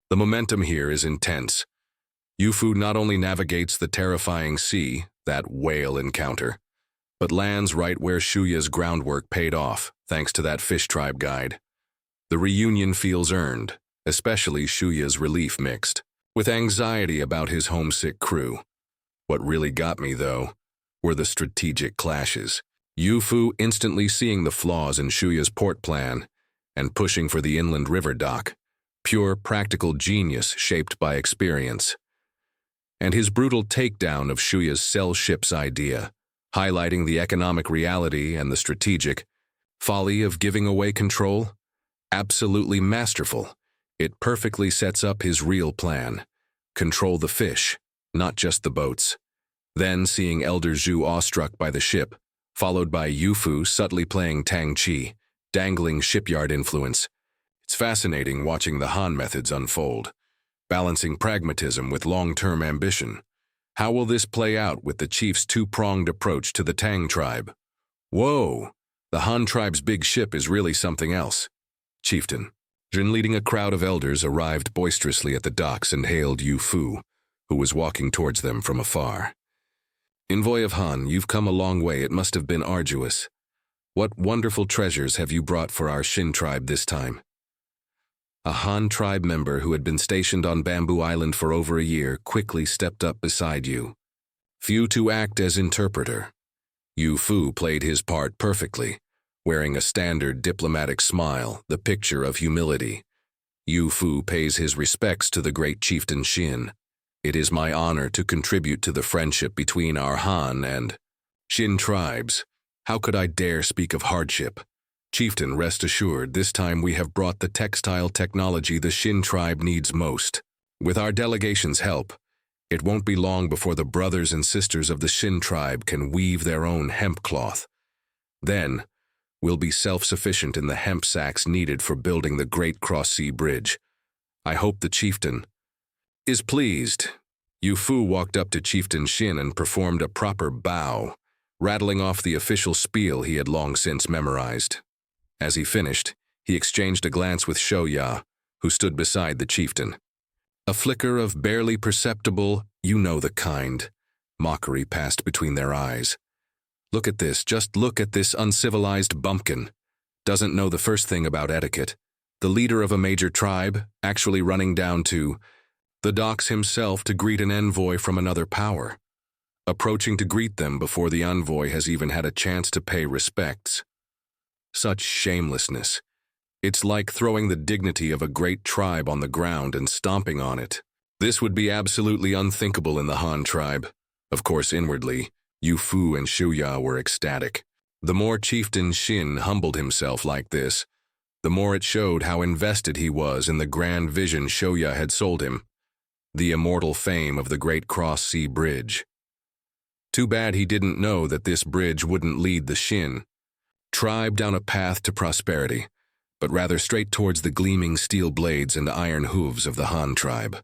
The momentum here is intense. Yufu not only navigates the terrifying sea, that whale encounter, but lands right where Shuya's groundwork paid off, thanks to that fish tribe guide. The reunion feels earned, especially Shuya's relief mixed, with anxiety about his homesick crew. What really got me, though, were the strategic clashes. Yufu instantly seeing the flaws in Shuya's port plan and pushing for the inland river dock, pure practical genius shaped by experience. And his brutal takedown of Shuya's cell ship's idea, highlighting the economic reality and the strategic folly of giving away control. Absolutely masterful. It perfectly sets up his real plan. Control the fish, not just the boats. Then seeing Elder Zhu awestruck by the ship, followed by Yufu subtly playing Tang Chi, dangling shipyard influence. It's fascinating watching the Han methods unfold, balancing pragmatism with long-term ambition. How will this play out with the chief's two-pronged approach to the Tang tribe? Whoa! The Han tribe's big ship is really something else. Chieftain Shin, leading a crowd of elders, arrived boisterously at the docks and hailed Yufu, who was walking towards them from afar. Envoy of Han, you've come a long way. It must have been arduous. What wonderful treasures have you brought for our Shin tribe this time? A Han tribe member who had been stationed on Bamboo Island for over a year quickly stepped up beside you. Few to act as interpreter. Yufu played his part perfectly, wearing a standard diplomatic smile, the picture of humility. Yufu pays his respects to the great chieftain Shin. It is my honor to contribute to the friendship between our Han and Shin tribes. How could I dare speak of hardship? Chieftain, rest assured, this time we have brought the textile technology the Shin tribe needs most. With our delegation's help, it won't be long before the brothers and sisters of the Shin tribe can weave their own hemp cloth. Then, we'll be self-sufficient in the hemp sacks needed for building the Great Cross-Sea Bridge. I hope the chieftain is pleased. Yufu walked up to Chieftain Shin and performed a proper bow, rattling off the official spiel he had long since memorized. As he finished, he exchanged a glance with Shoya, who stood beside the chieftain. A flicker of barely perceptible, you know the kind, mockery passed between their eyes. Look at this, just look at this uncivilized bumpkin. Doesn't know the first thing about etiquette. The leader of a major tribe, actually running down to the docks himself to greet an envoy from another power. Approaching to greet them before the envoy has even had a chance to pay respects. Such shamelessness. It's like throwing the dignity of a great tribe on the ground and stomping on it. This would be absolutely unthinkable in the Han tribe. Of course, inwardly, Yufu and Shuya were ecstatic. The more Chieftain Shin humbled himself like this, the more it showed how invested he was in the grand vision Shuya had sold him, the immortal fame of the Great Cross-Sea Bridge. Too bad he didn't know that this bridge wouldn't lead the Shin tribe down a path to prosperity, but rather straight towards the gleaming steel blades and iron hooves of the Han tribe.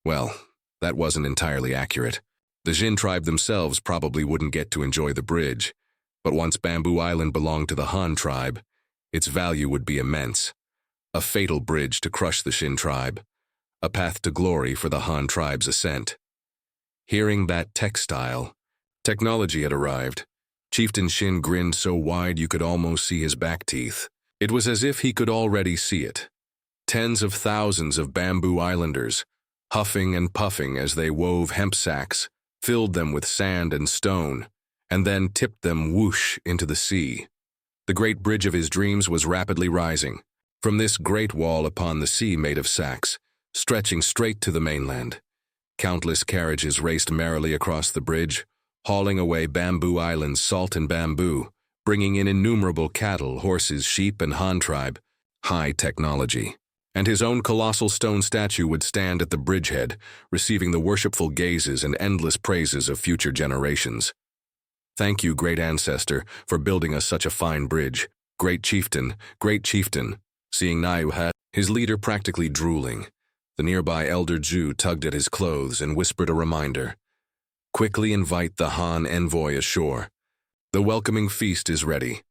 Well, that wasn't entirely accurate. The Shin tribe themselves probably wouldn't get to enjoy the bridge, but once Bamboo Island belonged to the Han tribe, its value would be immense. A fatal bridge to crush the Shin tribe, a path to glory for the Han tribe's ascent. Hearing that technology had arrived, Chieftain Shin grinned so wide you could almost see his back teeth. It was as if he could already see it. Tens of thousands of Bamboo Islanders, huffing and puffing as they wove hemp sacks, filled them with sand and stone, and then tipped them whoosh into the sea. The great bridge of his dreams was rapidly rising, from this great wall upon the sea made of sacks, stretching straight to the mainland. Countless carriages raced merrily across the bridge, hauling away Bamboo Island's salt and bamboo, bringing in innumerable cattle, horses, sheep, and Han tribe. High technology. And his own colossal stone statue would stand at the bridgehead, receiving the worshipful gazes and endless praises of future generations. Thank you, great ancestor, for building us such a fine bridge. Great chieftain, seeing Nayuha, his leader practically drooling. The nearby Elder Zhu tugged at his clothes and whispered a reminder. Quickly invite the Han envoy ashore. The welcoming feast is ready.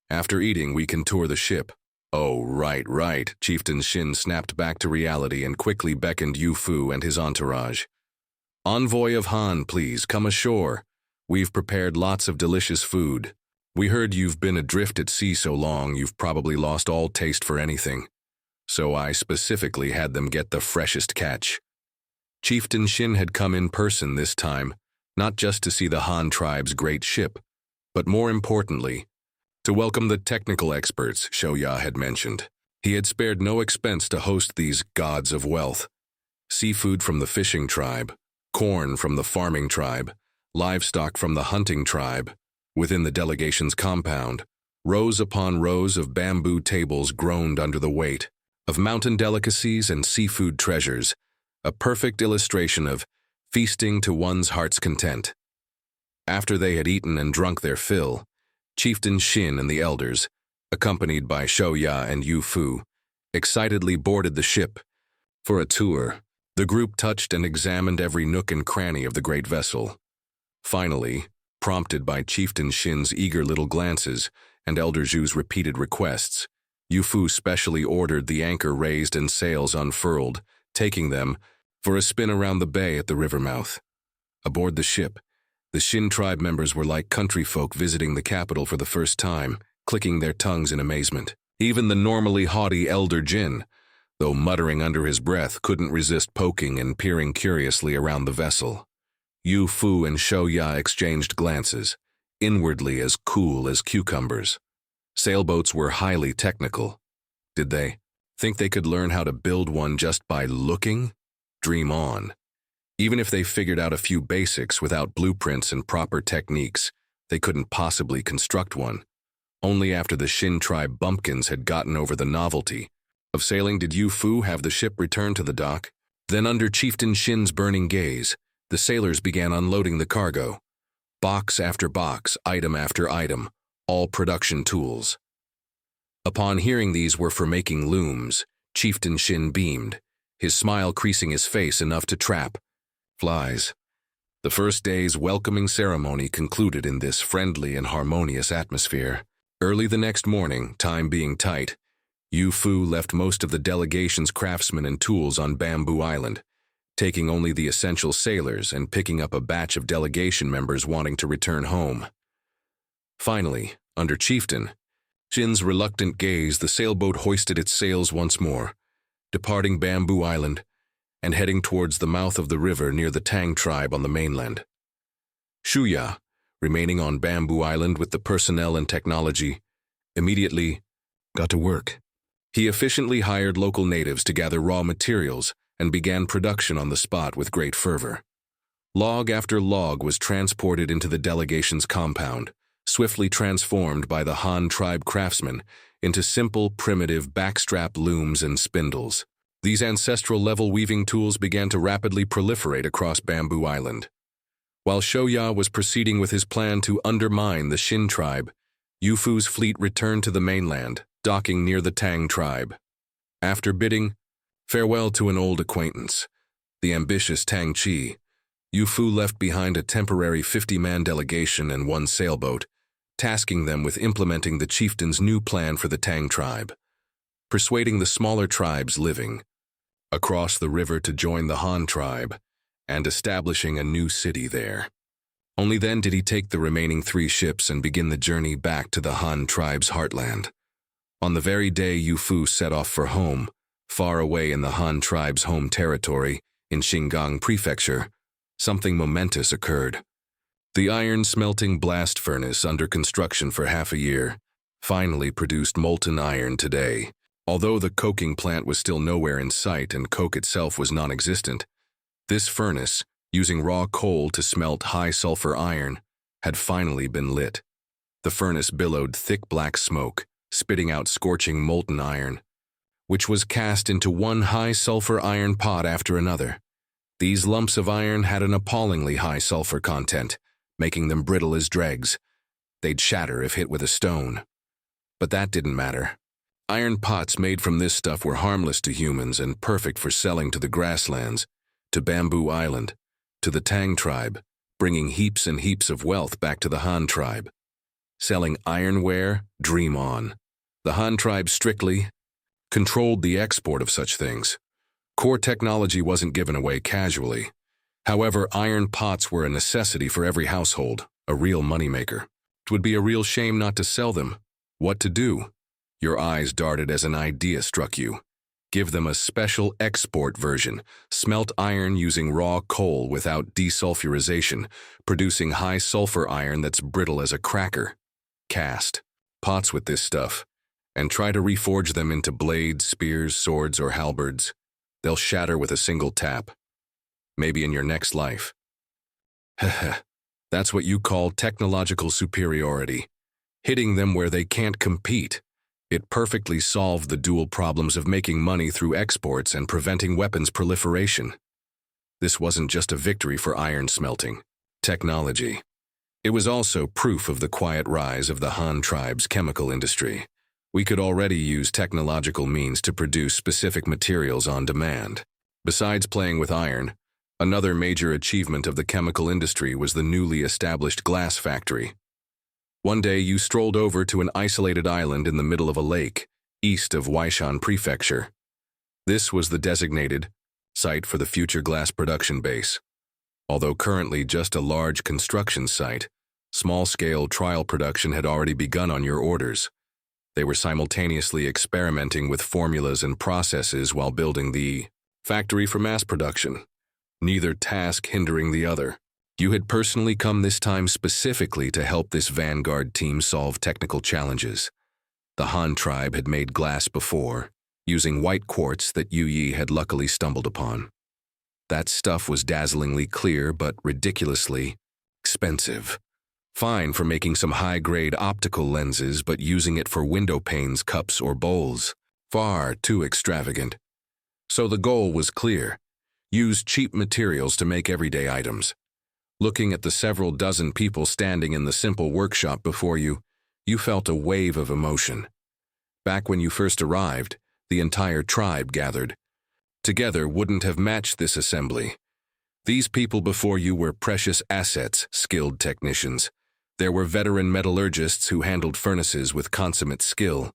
After eating, we can tour the ship. Oh, right. Chieftain Shin snapped back to reality and quickly beckoned Yu Fu and his entourage. Envoy of Han, please, come ashore. We've prepared lots of delicious food. We heard you've been adrift at sea so long you've probably lost all taste for anything. So I specifically had them get the freshest catch. Chieftain Shin had come in person this time, not just to see the Han tribe's great ship, but more importantly, to welcome the technical experts Shoya had mentioned. He had spared no expense to host these gods of wealth. Seafood from the fishing tribe, corn from the farming tribe, livestock from the hunting tribe. Within the delegation's compound, rows upon rows of bamboo tables groaned under the weight of mountain delicacies and seafood treasures, a perfect illustration of feasting to one's heart's content. After they had eaten and drunk their fill, Chieftain Shin and the elders, accompanied by Shoya and Yu Fu, excitedly boarded the ship. For a tour, the group touched and examined every nook and cranny of the great vessel. Finally, prompted by Chieftain Shin's eager little glances and Elder Zhu's repeated requests, Yu Fu specially ordered the anchor raised and sails unfurled, taking them for a spin around the bay at the river mouth. Aboard the ship, the Shin tribe members were like country folk visiting the capital for the first time, clicking their tongues in amazement. Even the normally haughty Elder Jin, though muttering under his breath, couldn't resist poking and peering curiously around the vessel. Yu Fu and Shoya exchanged glances, inwardly as cool as cucumbers. Sailboats were highly technical. Did they think they could learn how to build one just by looking? Dream on. Even if they figured out a few basics without blueprints and proper techniques, they couldn't possibly construct one. Only after the Shin tribe bumpkins had gotten over the novelty of sailing did Yu Fu have the ship return to the dock. Then under Chieftain Shin's burning gaze, the sailors began unloading the cargo. Box after box, item after item, all production tools. Upon hearing these were for making looms, Chieftain Shin beamed, his smile creasing his face enough to trap flies. The first day's welcoming ceremony concluded in this friendly and harmonious atmosphere. Early the next morning, time being tight, Yu Fu left most of the delegation's craftsmen and tools on Bamboo Island, taking only the essential sailors and picking up a batch of delegation members wanting to return home. Finally, under Chieftain Shin's reluctant gaze, the sailboat hoisted its sails once more, departing Bamboo Island and heading towards the mouth of the river near the Tang tribe on the mainland. Shuya, remaining on Bamboo Island with the personnel and technology, immediately got to work. He efficiently hired local natives to gather raw materials and began production on the spot with great fervor. Log after log was transported into the delegation's compound, swiftly transformed by the Han tribe craftsmen into simple, primitive backstrap looms and spindles. These ancestral-level weaving tools began to rapidly proliferate across Bamboo Island. While Shoya was proceeding with his plan to undermine the Shin tribe, Yu Fu's fleet returned to the mainland, docking near the Tang tribe. After bidding farewell to an old acquaintance, the ambitious Tang Chi, Yu Fu left behind a temporary 50-man delegation and one sailboat, tasking them with implementing the chieftain's new plan for the Tang tribe, persuading the smaller tribes living across the river to join the Han tribe and establishing a new city there. Only then did he take the remaining 3 ships and begin the journey back to the Han tribe's heartland. On the very day Yu Fu set off for home, far away in the Han tribe's home territory in Xingang Prefecture, something momentous occurred. The iron smelting blast furnace under construction for half a year finally produced molten iron today. Although the coking plant was still nowhere in sight and coke itself was non-existent, this furnace, using raw coal to smelt high-sulfur iron, had finally been lit. The furnace billowed thick black smoke, spitting out scorching molten iron, which was cast into one high-sulfur iron pot after another. These lumps of iron had an appallingly high sulfur content, making them brittle as dregs. They'd shatter if hit with a stone. But that didn't matter. Iron pots made from this stuff were harmless to humans and perfect for selling to the grasslands, to Bamboo Island, to the Tang tribe, bringing heaps and heaps of wealth back to the Han tribe. Selling ironware? Dream on. The Han tribe strictly controlled the export of such things. Core technology wasn't given away casually. However, iron pots were a necessity for every household, a real moneymaker. It would be a real shame not to sell them. What to do? Your eyes darted as an idea struck you. Give them a special export version. Smelt iron using raw coal without desulfurization, producing high-sulfur iron that's brittle as a cracker. Cast pots with this stuff, and try to reforge them into blades, spears, swords, or halberds. They'll shatter with a single tap. Maybe in your next life. Heh. That's what you call technological superiority. Hitting them where they can't compete. It perfectly solved the dual problems of making money through exports and preventing weapons proliferation. This wasn't just a victory for iron smelting technology. It was also proof of the quiet rise of the Han tribe's chemical industry. We could already use technological means to produce specific materials on demand. Besides playing with iron, another major achievement of the chemical industry was the newly established glass factory. One day you strolled over to an isolated island in the middle of a lake, east of Weishan Prefecture. This was the designated site for the future glass production base. Although currently just a large construction site, small-scale trial production had already begun on your orders. They were simultaneously experimenting with formulas and processes while building the factory for mass production, neither task hindering the other. You had personally come this time specifically to help this vanguard team solve technical challenges. The Han tribe had made glass before, using white quartz that Yu Yi had luckily stumbled upon. That stuff was dazzlingly clear but ridiculously expensive. Fine for making some high-grade optical lenses, but using it for window panes, cups, or bowls. Far too extravagant. So the goal was clear. Use cheap materials to make everyday items. Looking at the several dozen people standing in the simple workshop before you, you felt a wave of emotion. Back when you first arrived, the entire tribe gathered. Together wouldn't have matched this assembly. These people before you were precious assets, skilled technicians. There were veteran metallurgists who handled furnaces with consummate skill,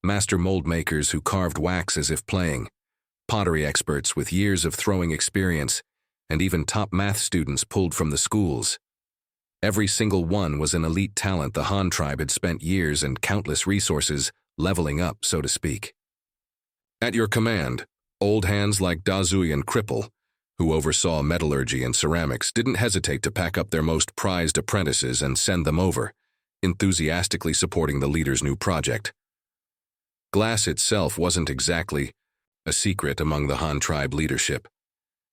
master mold makers who carved wax as if playing, pottery experts with years of throwing experience, and even top math students pulled from the schools. Every single one was an elite talent the Han tribe had spent years and countless resources leveling up, so to speak. At your command, old hands like Da Zui and Cripple, who oversaw metallurgy and ceramics, didn't hesitate to pack up their most prized apprentices and send them over, enthusiastically supporting the leader's new project. Glass itself wasn't exactly a secret among the Han tribe leadership.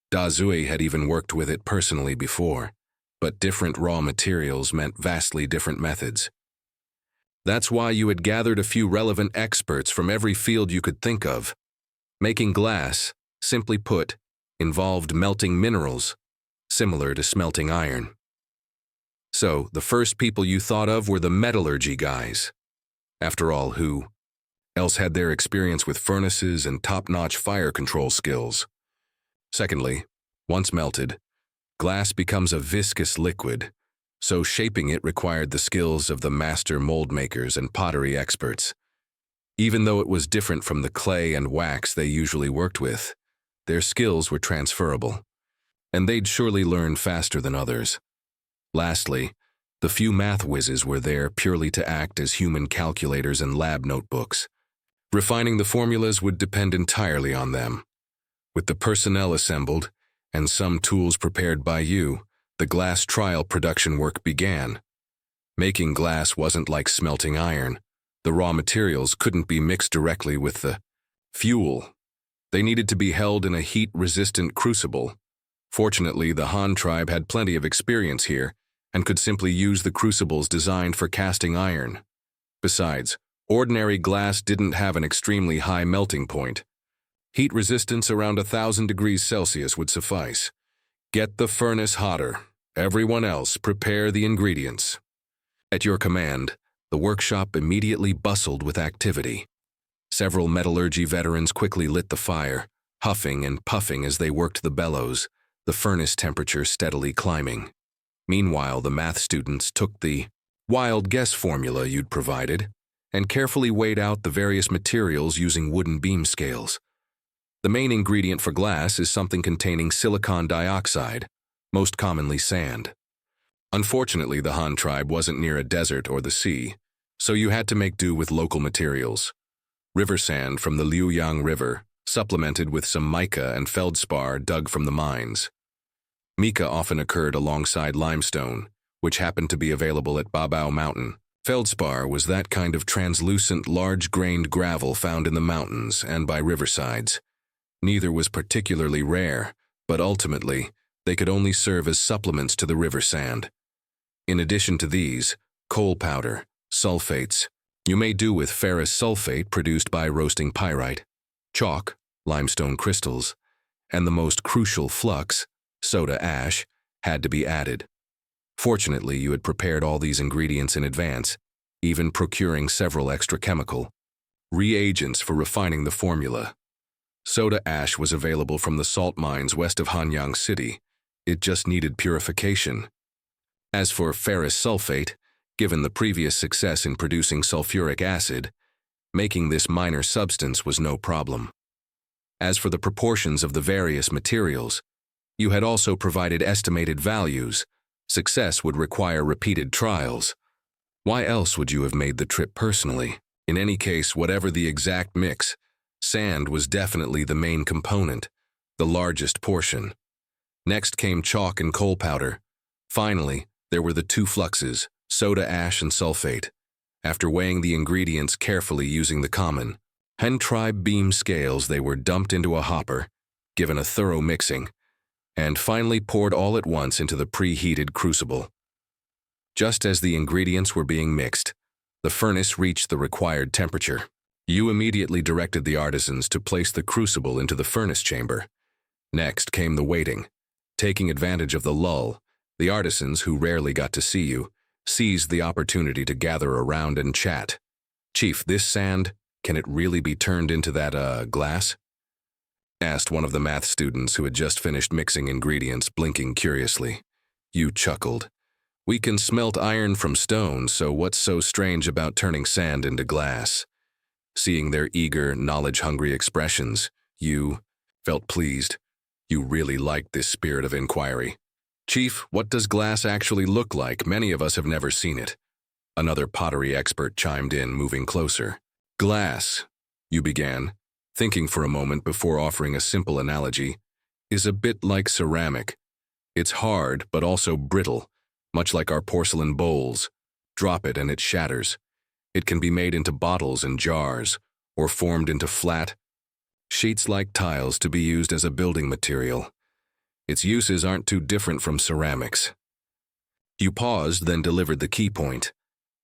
Da Zui had even worked with it personally before, but different raw materials meant vastly different methods. That's why you had gathered a few relevant experts from every field you could think of. Making glass, simply put, involved melting minerals, similar to smelting iron. So, the first people you thought of were the metallurgy guys. After all, who else had their experience with furnaces and top-notch fire control skills? Secondly, once melted, glass becomes a viscous liquid, so shaping it required the skills of the master mold makers and pottery experts. Even though it was different from the clay and wax they usually worked with, their skills were transferable, and they'd surely learn faster than others. Lastly, the few math whizzes were there purely to act as human calculators and lab notebooks. Refining the formulas would depend entirely on them. With the personnel assembled, and some tools prepared by you, the glass trial production work began. Making glass wasn't like smelting iron. The raw materials couldn't be mixed directly with the fuel. They needed to be held in a heat-resistant crucible. Fortunately, the Han tribe had plenty of experience here and could simply use the crucibles designed for casting iron. Besides, ordinary glass didn't have an extremely high melting point. Heat resistance around 1,000 degrees Celsius would suffice. Get the furnace hotter. Everyone else, prepare the ingredients. At your command, the workshop immediately bustled with activity. Several metallurgy veterans quickly lit the fire, huffing and puffing as they worked the bellows, the furnace temperature steadily climbing. Meanwhile, the math students took the wild guess formula you'd provided and carefully weighed out the various materials using wooden beam scales. The main ingredient for glass is something containing silicon dioxide, most commonly sand. Unfortunately, the Han tribe wasn't near a desert or the sea, so you had to make do with local materials. River sand from the Liuyang River, supplemented with some mica and feldspar dug from the mines. Mica often occurred alongside limestone, which happened to be available at Babao Mountain. Feldspar was that kind of translucent, large-grained gravel found in the mountains and by riversides. Neither was particularly rare, but ultimately, they could only serve as supplements to the river sand. In addition to these, coal powder, sulfates. You may do with ferrous sulfate produced by roasting pyrite, chalk, limestone crystals, and the most crucial flux, soda ash, had to be added. Fortunately, you had prepared all these ingredients in advance, even procuring several extra chemical reagents for refining the formula. Soda ash was available from the salt mines west of Hanyang City. It just needed purification. As for ferrous sulfate, given the previous success in producing sulfuric acid, making this minor substance was no problem. As for the proportions of the various materials, you had also provided estimated values. Success would require repeated trials. Why else would you have made the trip personally? In any case, whatever the exact mix, sand was definitely the main component, the largest portion. Next came chalk and coal powder. Finally, there were the two fluxes, soda ash and sulfate. After weighing the ingredients carefully using the common Han tribe beam scales, they were dumped into a hopper, given a thorough mixing, and finally poured all at once into the preheated crucible. Just as the ingredients were being mixed, the furnace reached the required temperature. You immediately directed the artisans to place the crucible into the furnace chamber. Next came the waiting. Taking advantage of the lull, the artisans, who rarely got to see you, seized the opportunity to gather around and chat. "Chief, this sand, can it really be turned into that, glass?" asked one of the math students who had just finished mixing ingredients, blinking curiously. You chuckled. "We can smelt iron from stone, so what's so strange about turning sand into glass?" Seeing their eager, knowledge-hungry expressions, you felt pleased. You really liked this spirit of inquiry. "Chief, what does glass actually look like? Many of us have never seen it." Another pottery expert chimed in, moving closer. "Glass," you began, thinking for a moment before offering a simple analogy, "is a bit like ceramic. It's hard, but also brittle, much like our porcelain bowls. Drop it and it shatters. It can be made into bottles and jars, or formed into flat, sheets-like tiles to be used as a building material. Its uses aren't too different from ceramics." You paused, then delivered the key point.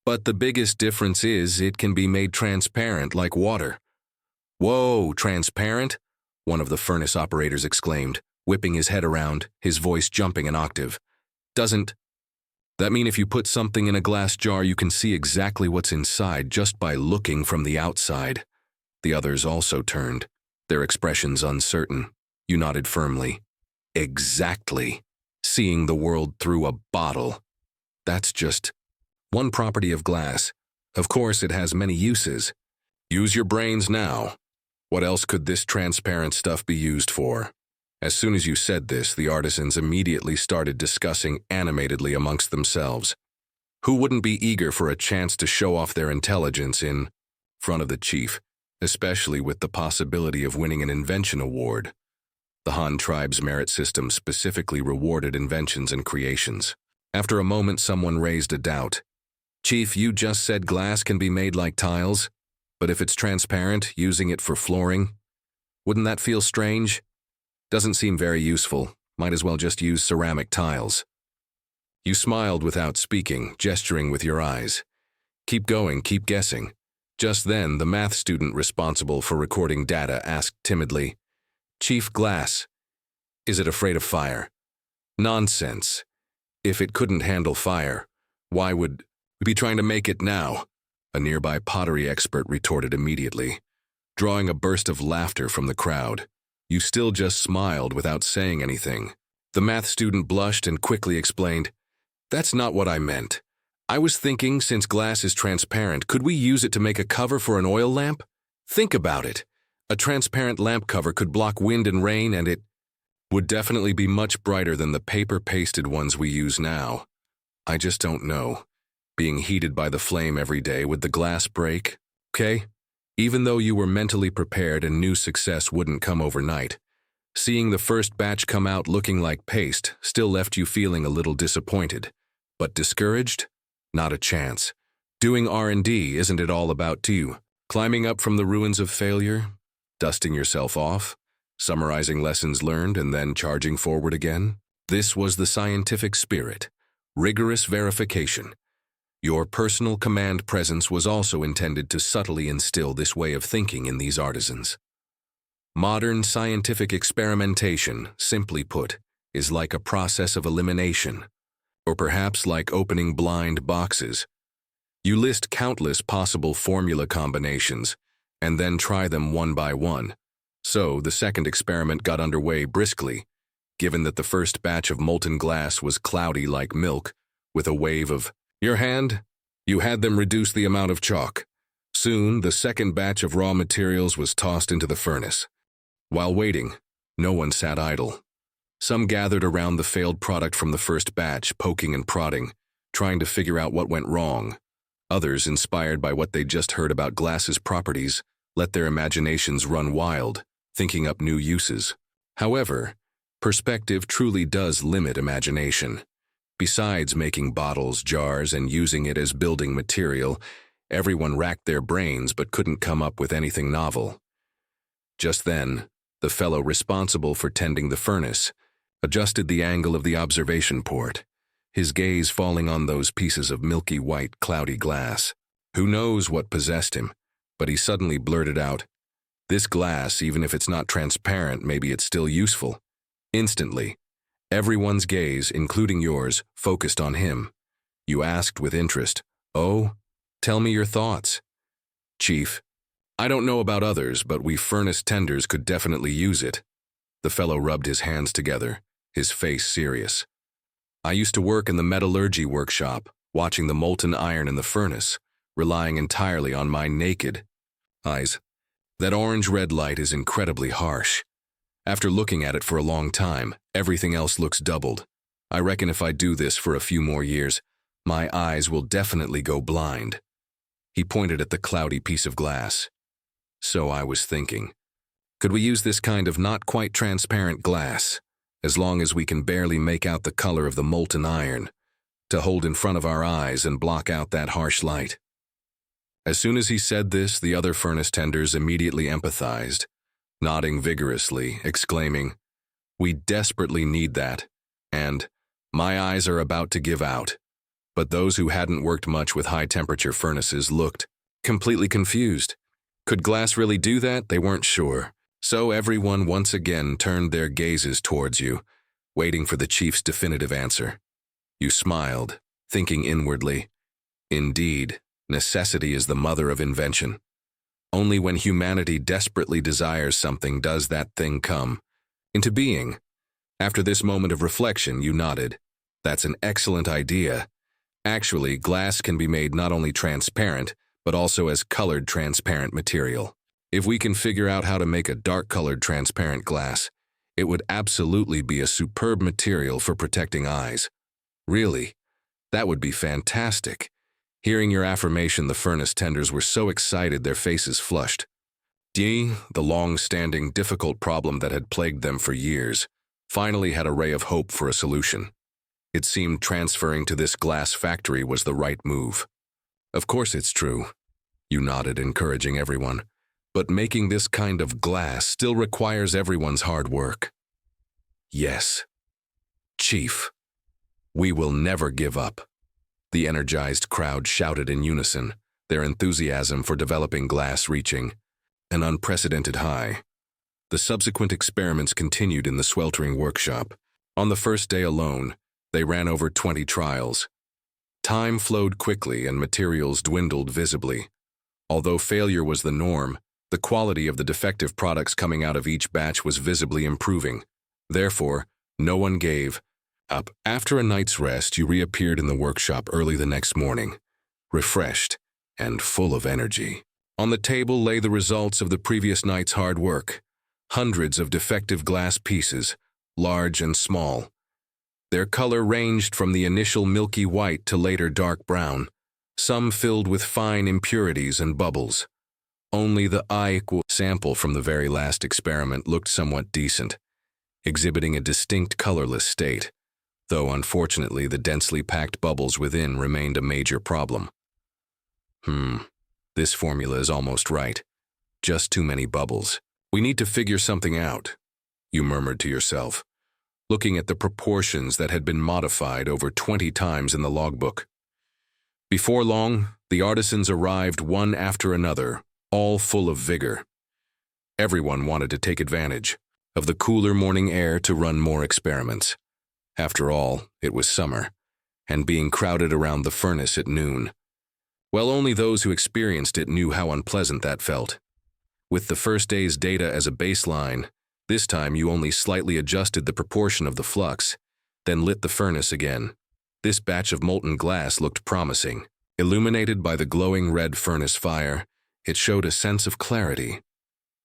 "But the biggest difference is it can be made transparent like water." "Whoa, transparent?" one of the furnace operators exclaimed, whipping his head around, his voice jumping an octave. "Doesn't that mean if you put something in a glass jar you can see exactly what's inside just by looking from the outside?" The others also turned, their expressions uncertain. You nodded firmly. "Exactly. Seeing the world through a bottle. That's just one property of glass. Of course, it has many uses. Use your brains now. What else could this transparent stuff be used for?" As soon as you said this, the artisans immediately started discussing animatedly amongst themselves. Who wouldn't be eager for a chance to show off their intelligence in front of the chief, especially with the possibility of winning an invention award? The Han tribe's merit system specifically rewarded inventions and creations. After a moment, someone raised a doubt. "Chief, you just said glass can be made like tiles, but if it's transparent, using it for flooring, wouldn't that feel strange? Doesn't seem very useful. Might as well just use ceramic tiles." You smiled without speaking, gesturing with your eyes. "Keep going, keep guessing." Just then, the math student responsible for recording data asked timidly, "Chief, glass, is it afraid of fire?" "Nonsense. If it couldn't handle fire, why would we be trying to make it now?" A nearby pottery expert retorted immediately, drawing a burst of laughter from the crowd. You still just smiled without saying anything. The math student blushed and quickly explained, "That's not what I meant. I was thinking, since glass is transparent, could we use it to make a cover for an oil lamp? Think about it. A transparent lamp cover could block wind and rain, and it would definitely be much brighter than the paper-pasted ones we use now. I just don't know. Being heated by the flame every day, would the glass break? Okay? Even though you were mentally prepared and knew success wouldn't come overnight, seeing the first batch come out looking like paste still left you feeling a little disappointed. But discouraged? Not a chance. Doing R&D, isn't it all about you? Climbing up from the ruins of failure? Dusting yourself off? Summarizing lessons learned and then charging forward again? This was the scientific spirit. Rigorous verification. Your personal command presence was also intended to subtly instill this way of thinking in these artisans. Modern scientific experimentation, simply put, is like a process of elimination, or perhaps like opening blind boxes. You list countless possible formula combinations, and then try them one by one. So, the second experiment got underway briskly, given that the first batch of molten glass was cloudy like milk, with a wave of, "Your hand?" You had them reduce the amount of chalk. Soon, the second batch of raw materials was tossed into the furnace. While waiting, no one sat idle. Some gathered around the failed product from the first batch, poking and prodding, trying to figure out what went wrong. Others, inspired by what they'd just heard about glass's properties, let their imaginations run wild, thinking up new uses. However, perspective truly does limit imagination. Besides making bottles, jars, and using it as building material, everyone racked their brains but couldn't come up with anything novel. Just then, the fellow responsible for tending the furnace adjusted the angle of the observation port, his gaze falling on those pieces of milky white, cloudy glass. Who knows what possessed him, but he suddenly blurted out, "This glass, even if it's not transparent, maybe it's still useful." Instantly, everyone's gaze, including yours, focused on him. You asked with interest, "Oh, tell me your thoughts." "Chief, I don't know about others, but we furnace tenders could definitely use it." The fellow rubbed his hands together, his face serious. "I used to work in the metallurgy workshop, watching the molten iron in the furnace, relying entirely on my naked eyes. That orange-red light is incredibly harsh. After looking at it for a long time, everything else looks doubled. I reckon if I do this for a few more years, my eyes will definitely go blind." He pointed at the cloudy piece of glass. "So I was thinking, could we use this kind of not quite transparent glass, as long as we can barely make out the color of the molten iron, to hold in front of our eyes and block out that harsh light?" As soon as he said this, the other furnace tenders immediately empathized, nodding vigorously, exclaiming, "We desperately need that," and "My eyes are about to give out." But those who hadn't worked much with high-temperature furnaces looked completely confused. Could glass really do that? They weren't sure. So everyone once again turned their gazes towards you, waiting for the chief's definitive answer. You smiled, thinking inwardly, "Indeed, necessity is the mother of invention. Only when humanity desperately desires something does that thing come into being." After this moment of reflection, you nodded. "That's an excellent idea. Actually, glass can be made not only transparent, but also as colored transparent material. If we can figure out how to make a dark-colored transparent glass, it would absolutely be a superb material for protecting eyes." "Really? That would be fantastic." Hearing your affirmation, the furnace tenders were so excited their faces flushed. The long-standing, difficult problem that had plagued them for years, finally had a ray of hope for a solution. It seemed transferring to this glass factory was the right move. "Of course it's true." You nodded, encouraging everyone. "But making this kind of glass still requires everyone's hard work." "Yes, Chief, we will never give up." The energized crowd shouted in unison, their enthusiasm for developing glass reaching an unprecedented high. The subsequent experiments continued in the sweltering workshop. On the first day alone, they ran over 20 trials. Time flowed quickly and materials dwindled visibly. Although failure was the norm, the quality of the defective products coming out of each batch was visibly improving. Therefore, no one gave Up. After a night's rest, you reappeared in the workshop early the next morning, refreshed and full of energy. On the table lay the results of the previous night's hard work. Hundreds of defective glass pieces, large and small. Their color ranged from the initial milky white to later dark brown, some filled with fine impurities and bubbles. Only the eye-equal sample from the very last experiment looked somewhat decent, exhibiting a distinct colorless state, though unfortunately the densely packed bubbles within remained a major problem. This formula is almost right. Just too many bubbles. We need to figure something out, you murmured to yourself, looking at the proportions that had been modified over 20 times in the logbook. Before long, the artisans arrived one after another, all full of vigor. Everyone wanted to take advantage of the cooler morning air to run more experiments. After all, it was summer, and being crowded around the furnace at noon. Well, only those who experienced it knew how unpleasant that felt. With the first day's data as a baseline, this time you only slightly adjusted the proportion of the flux, then lit the furnace again. This batch of molten glass looked promising. Illuminated by the glowing red furnace fire, it showed a sense of clarity.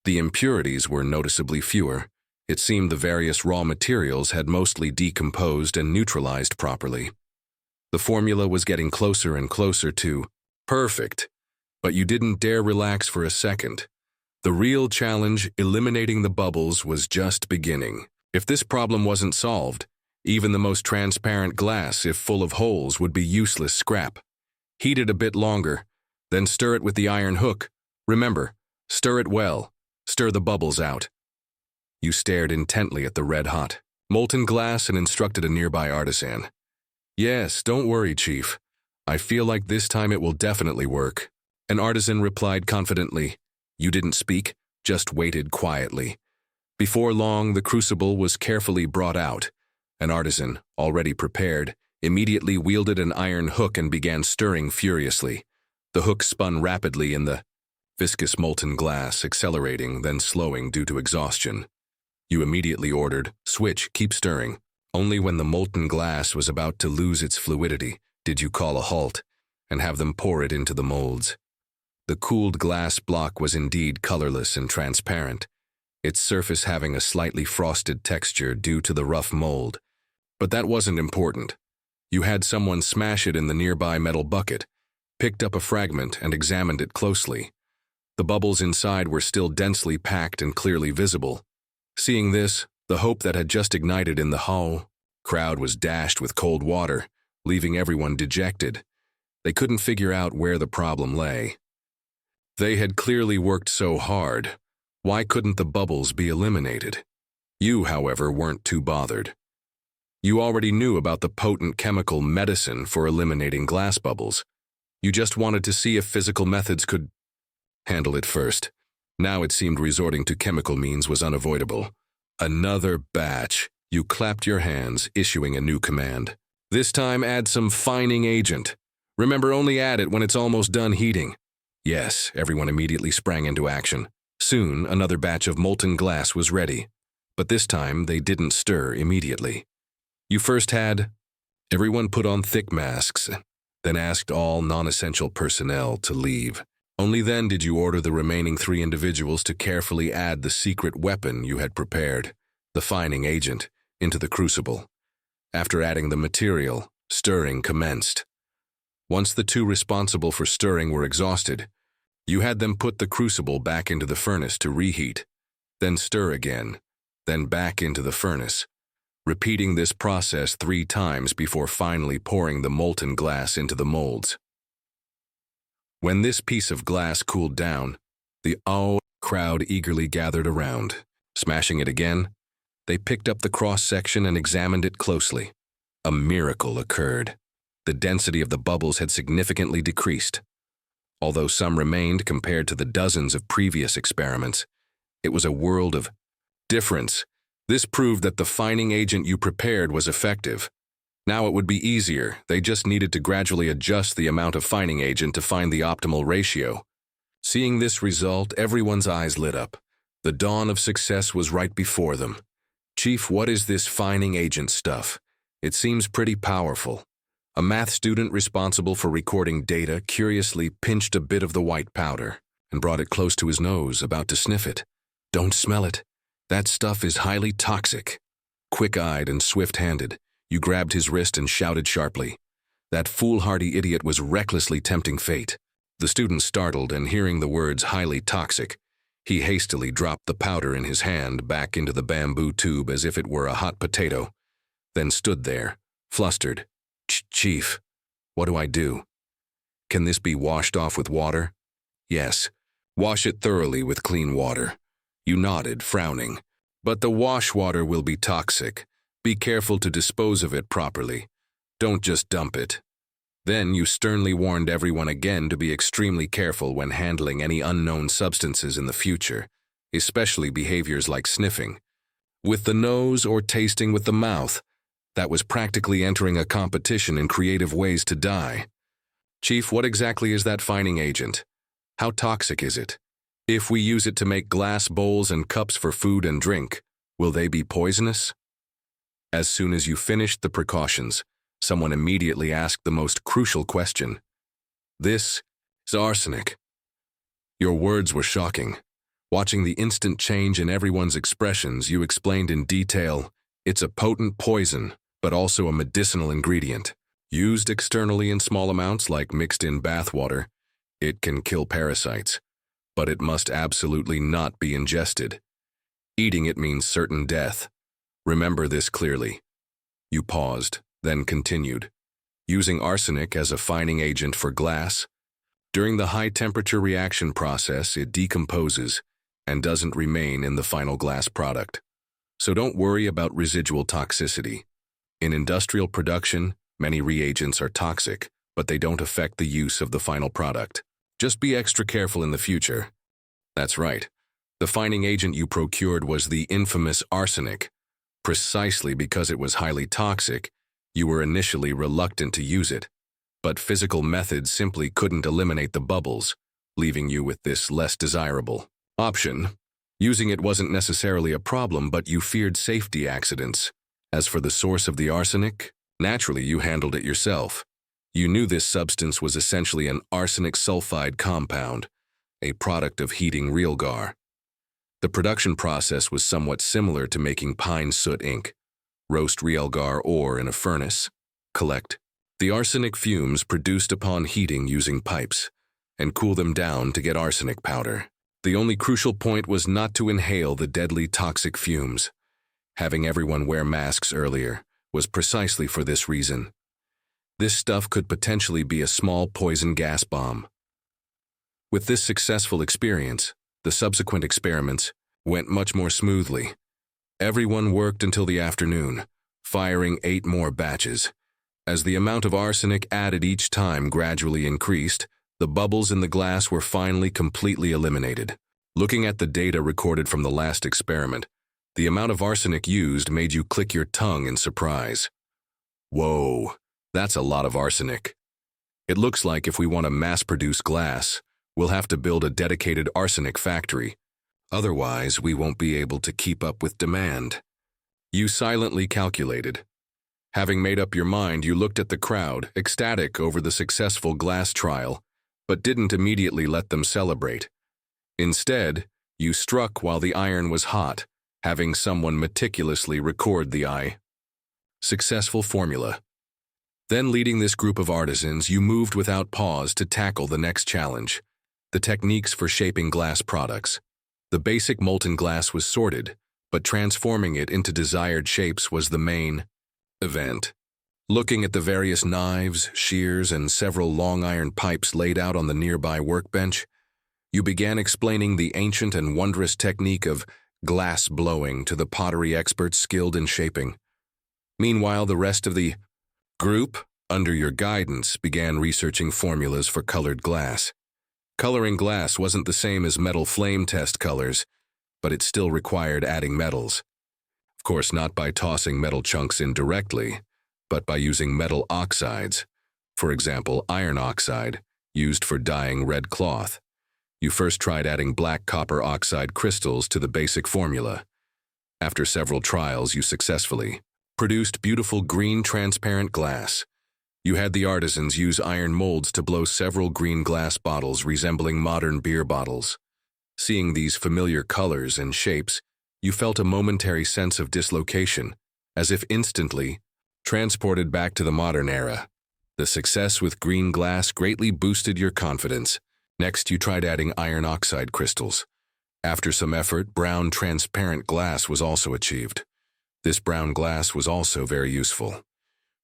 The impurities were noticeably fewer. It seemed the various raw materials had mostly decomposed and neutralized properly. The formula was getting closer and closer to perfect, but you didn't dare relax for a second. The real challenge, eliminating the bubbles, was just beginning. If this problem wasn't solved, even the most transparent glass, if full of holes, would be useless scrap. Heat it a bit longer, then stir it with the iron hook. Remember, stir it well. Stir the bubbles out. You stared intently at the red-hot molten glass and instructed a nearby artisan. Yes, don't worry, Chief. I feel like this time it will definitely work. An artisan replied confidently. You didn't speak, just waited quietly. Before long, the crucible was carefully brought out. An artisan, already prepared, immediately wielded an iron hook and began stirring furiously. The hook spun rapidly in the viscous molten glass, accelerating, then slowing due to exhaustion. You immediately ordered, "Switch, keep stirring." Only when the molten glass was about to lose its fluidity did you call a halt and have them pour it into the molds. The cooled glass block was indeed colorless and transparent, its surface having a slightly frosted texture due to the rough mold. But that wasn't important. You had someone smash it in the nearby metal bucket, picked up a fragment and examined it closely. The bubbles inside were still densely packed and clearly visible. Seeing this, the hope that had just ignited in the whole crowd was dashed with cold water, leaving everyone dejected. They couldn't figure out where the problem lay. They had clearly worked so hard. Why couldn't the bubbles be eliminated? You, however, weren't too bothered. You already knew about the potent chemical medicine for eliminating glass bubbles. You just wanted to see if physical methods could handle it first. Now it seemed resorting to chemical means was unavoidable. Another batch. You clapped your hands, issuing a new command. This time add some fining agent. Remember, only add it when it's almost done heating. Yes, everyone immediately sprang into action. Soon, another batch of molten glass was ready. But this time, they didn't stir immediately. You first had everyone put on thick masks, then asked all non-essential personnel to leave. Only then did you order the remaining 3 individuals to carefully add the secret weapon you had prepared, the fining agent, into the crucible. After adding the material, stirring commenced. Once the 2 responsible for stirring were exhausted, you had them put the crucible back into the furnace to reheat, then stir again, then back into the furnace, repeating this process 3 times before finally pouring the molten glass into the molds. When this piece of glass cooled down, the crowd eagerly gathered around. Smashing it again, they picked up the cross-section and examined it closely. A miracle occurred. The density of the bubbles had significantly decreased. Although some remained compared to the dozens of previous experiments, it was a world of difference. This proved that the fining agent you prepared was effective. Now it would be easier. They just needed to gradually adjust the amount of fining agent to find the optimal ratio. Seeing this result, everyone's eyes lit up. The dawn of success was right before them. Chief, what is this fining agent stuff? It seems pretty powerful. A math student responsible for recording data curiously pinched a bit of the white powder and brought it close to his nose, about to sniff it. Don't smell it. That stuff is highly toxic. Quick-eyed and swift-handed, you grabbed his wrist and shouted sharply. That foolhardy idiot was recklessly tempting fate. The student startled, and hearing the words highly toxic, he hastily dropped the powder in his hand back into the bamboo tube as if it were a hot potato, then stood there, flustered. Chief, what do I do? Can this be washed off with water? Yes. Wash it thoroughly with clean water. You nodded, frowning. But the wash water will be toxic. Be careful to dispose of it properly. Don't just dump it. Then you sternly warned everyone again to be extremely careful when handling any unknown substances in the future, especially behaviors like sniffing with the nose or tasting with the mouth. That was practically entering a competition in creative ways to die. Chief, what exactly is that fining agent? How toxic is it? If we use it to make glass bowls and cups for food and drink, will they be poisonous? As soon as you finished the precautions, someone immediately asked the most crucial question. This is arsenic. Your words were shocking. Watching the instant change in everyone's expressions, you explained in detail, it's a potent poison, but also a medicinal ingredient. Used externally in small amounts like mixed in bath water, it can kill parasites, but it must absolutely not be ingested. Eating it means certain death. Remember this clearly. You paused, then continued. Using arsenic as a fining agent for glass, during the high-temperature reaction process, it decomposes and doesn't remain in the final glass product. So don't worry about residual toxicity. In industrial production, many reagents are toxic, but they don't affect the use of the final product. Just be extra careful in the future. That's right. The fining agent you procured was the infamous arsenic. Precisely because it was highly toxic, you were initially reluctant to use it. But physical methods simply couldn't eliminate the bubbles, leaving you with this less desirable option. Using it wasn't necessarily a problem, but you feared safety accidents. As for the source of the arsenic, naturally you handled it yourself. You knew this substance was essentially an arsenic sulfide compound, a product of heating realgar. The production process was somewhat similar to making pine soot ink. Roast realgar ore in a furnace. Collect the arsenic fumes produced upon heating using pipes, and cool them down to get arsenic powder. The only crucial point was not to inhale the deadly toxic fumes. Having everyone wear masks earlier was precisely for this reason. This stuff could potentially be a small poison gas bomb. With this successful experience, the subsequent experiments went much more smoothly. Everyone worked until the afternoon, firing 8 more batches. As the amount of arsenic added each time gradually increased, the bubbles in the glass were finally completely eliminated. Looking at the data recorded from the last experiment, the amount of arsenic used made you click your tongue in surprise. Whoa, that's a lot of arsenic. It looks like if we want to mass-produce glass, we'll have to build a dedicated arsenic factory. Otherwise, we won't be able to keep up with demand. You silently calculated. Having made up your mind, you looked at the crowd, ecstatic over the successful glass trial, but didn't immediately let them celebrate. Instead, you struck while the iron was hot, having someone meticulously record the successful formula. Then, leading this group of artisans, you moved without pause to tackle the next challenge, the techniques for shaping glass products. The basic molten glass was sorted, but transforming it into desired shapes was the main event. Looking at the various knives, shears, and several long iron pipes laid out on the nearby workbench, you began explaining the ancient and wondrous technique of glass blowing to the pottery experts skilled in shaping. Meanwhile, the rest of the group, under your guidance, began researching formulas for colored glass. Coloring glass wasn't the same as metal flame test colors, but it still required adding metals. Of course, not by tossing metal chunks in directly, but by using metal oxides. For example, iron oxide, used for dyeing red cloth. You first tried adding black copper oxide crystals to the basic formula. After several trials, you successfully produced beautiful green transparent glass. You had the artisans use iron molds to blow several green glass bottles resembling modern beer bottles. Seeing these familiar colors and shapes, you felt a momentary sense of dislocation, as if instantly transported back to the modern era. The success with green glass greatly boosted your confidence. Next, you tried adding iron oxide crystals. After some effort, brown transparent glass was also achieved. This brown glass was also very useful.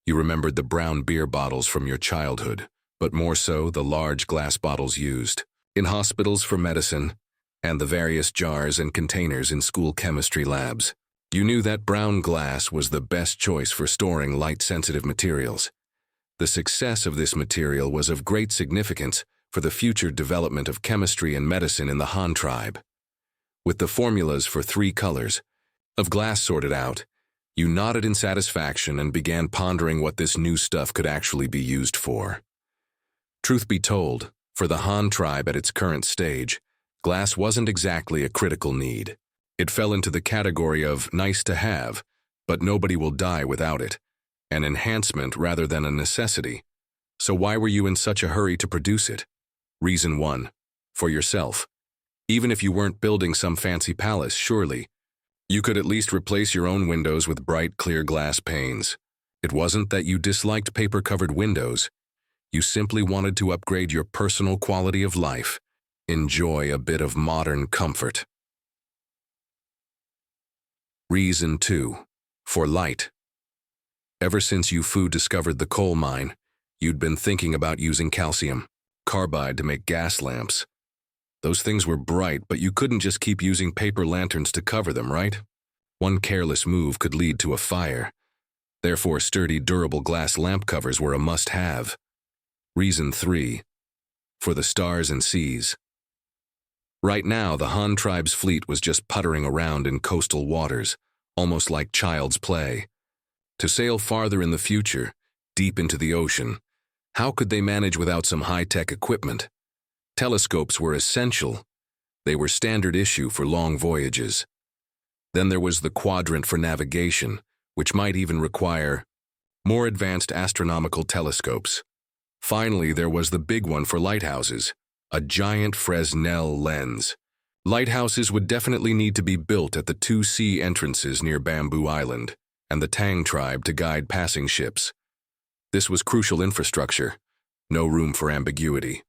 You remembered the brown beer bottles from your childhood, but more so the large glass bottles used in hospitals for medicine and the various jars and containers in school chemistry labs. You knew that brown glass was the best choice for storing light-sensitive materials. The success of this material was of great significance for the future development of chemistry and medicine in the Han tribe. With the formulas for 3 colors of glass sorted out, you nodded in satisfaction and began pondering what this new stuff could actually be used for. Truth be told, for the Han tribe at its current stage, glass wasn't exactly a critical need. It fell into the category of nice to have, but nobody will die without it, an enhancement rather than a necessity. So why were you in such a hurry to produce it? Reason 1. For yourself. Even if you weren't building some fancy palace, surely you could at least replace your own windows with bright, clear glass panes. It wasn't that you disliked paper-covered windows. You simply wanted to upgrade your personal quality of life. Enjoy a bit of modern comfort. Reason 2. For light. Ever since Fu discovered the coal mine, you'd been thinking about using calcium carbide to make gas lamps. Those things were bright, but you couldn't just keep using paper lanterns to cover them, right? One careless move could lead to a fire. Therefore, sturdy, durable glass lamp covers were a must-have. Reason 3. For the stars and seas. Right now, the Han tribe's fleet was just puttering around in coastal waters, almost like child's play. To sail farther in the future, deep into the ocean, how could they manage without some high-tech equipment? Telescopes were essential. They were standard issue for long voyages. Then there was the quadrant for navigation, which might even require more advanced astronomical telescopes. Finally, there was the big one for lighthouses, a giant Fresnel lens. Lighthouses would definitely need to be built at the 2 sea entrances near Bamboo Island and the Tang tribe to guide passing ships. This was crucial infrastructure, no room for ambiguity.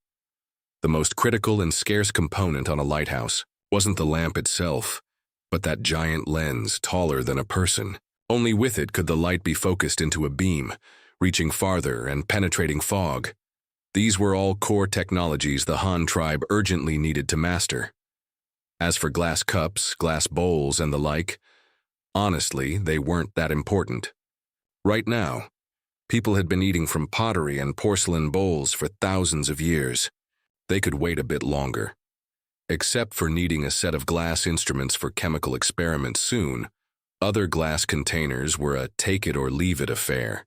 The most critical and scarce component on a lighthouse wasn't the lamp itself, but that giant lens taller than a person. Only with it could the light be focused into a beam, reaching farther and penetrating fog. These were all core technologies the Han tribe urgently needed to master. As for glass cups, glass bowls, and the like, honestly, they weren't that important. Right now, people had been eating from pottery and porcelain bowls for thousands of years. They could wait a bit longer. Except for needing a set of glass instruments for chemical experiments soon, other glass containers were a take-it-or-leave-it affair.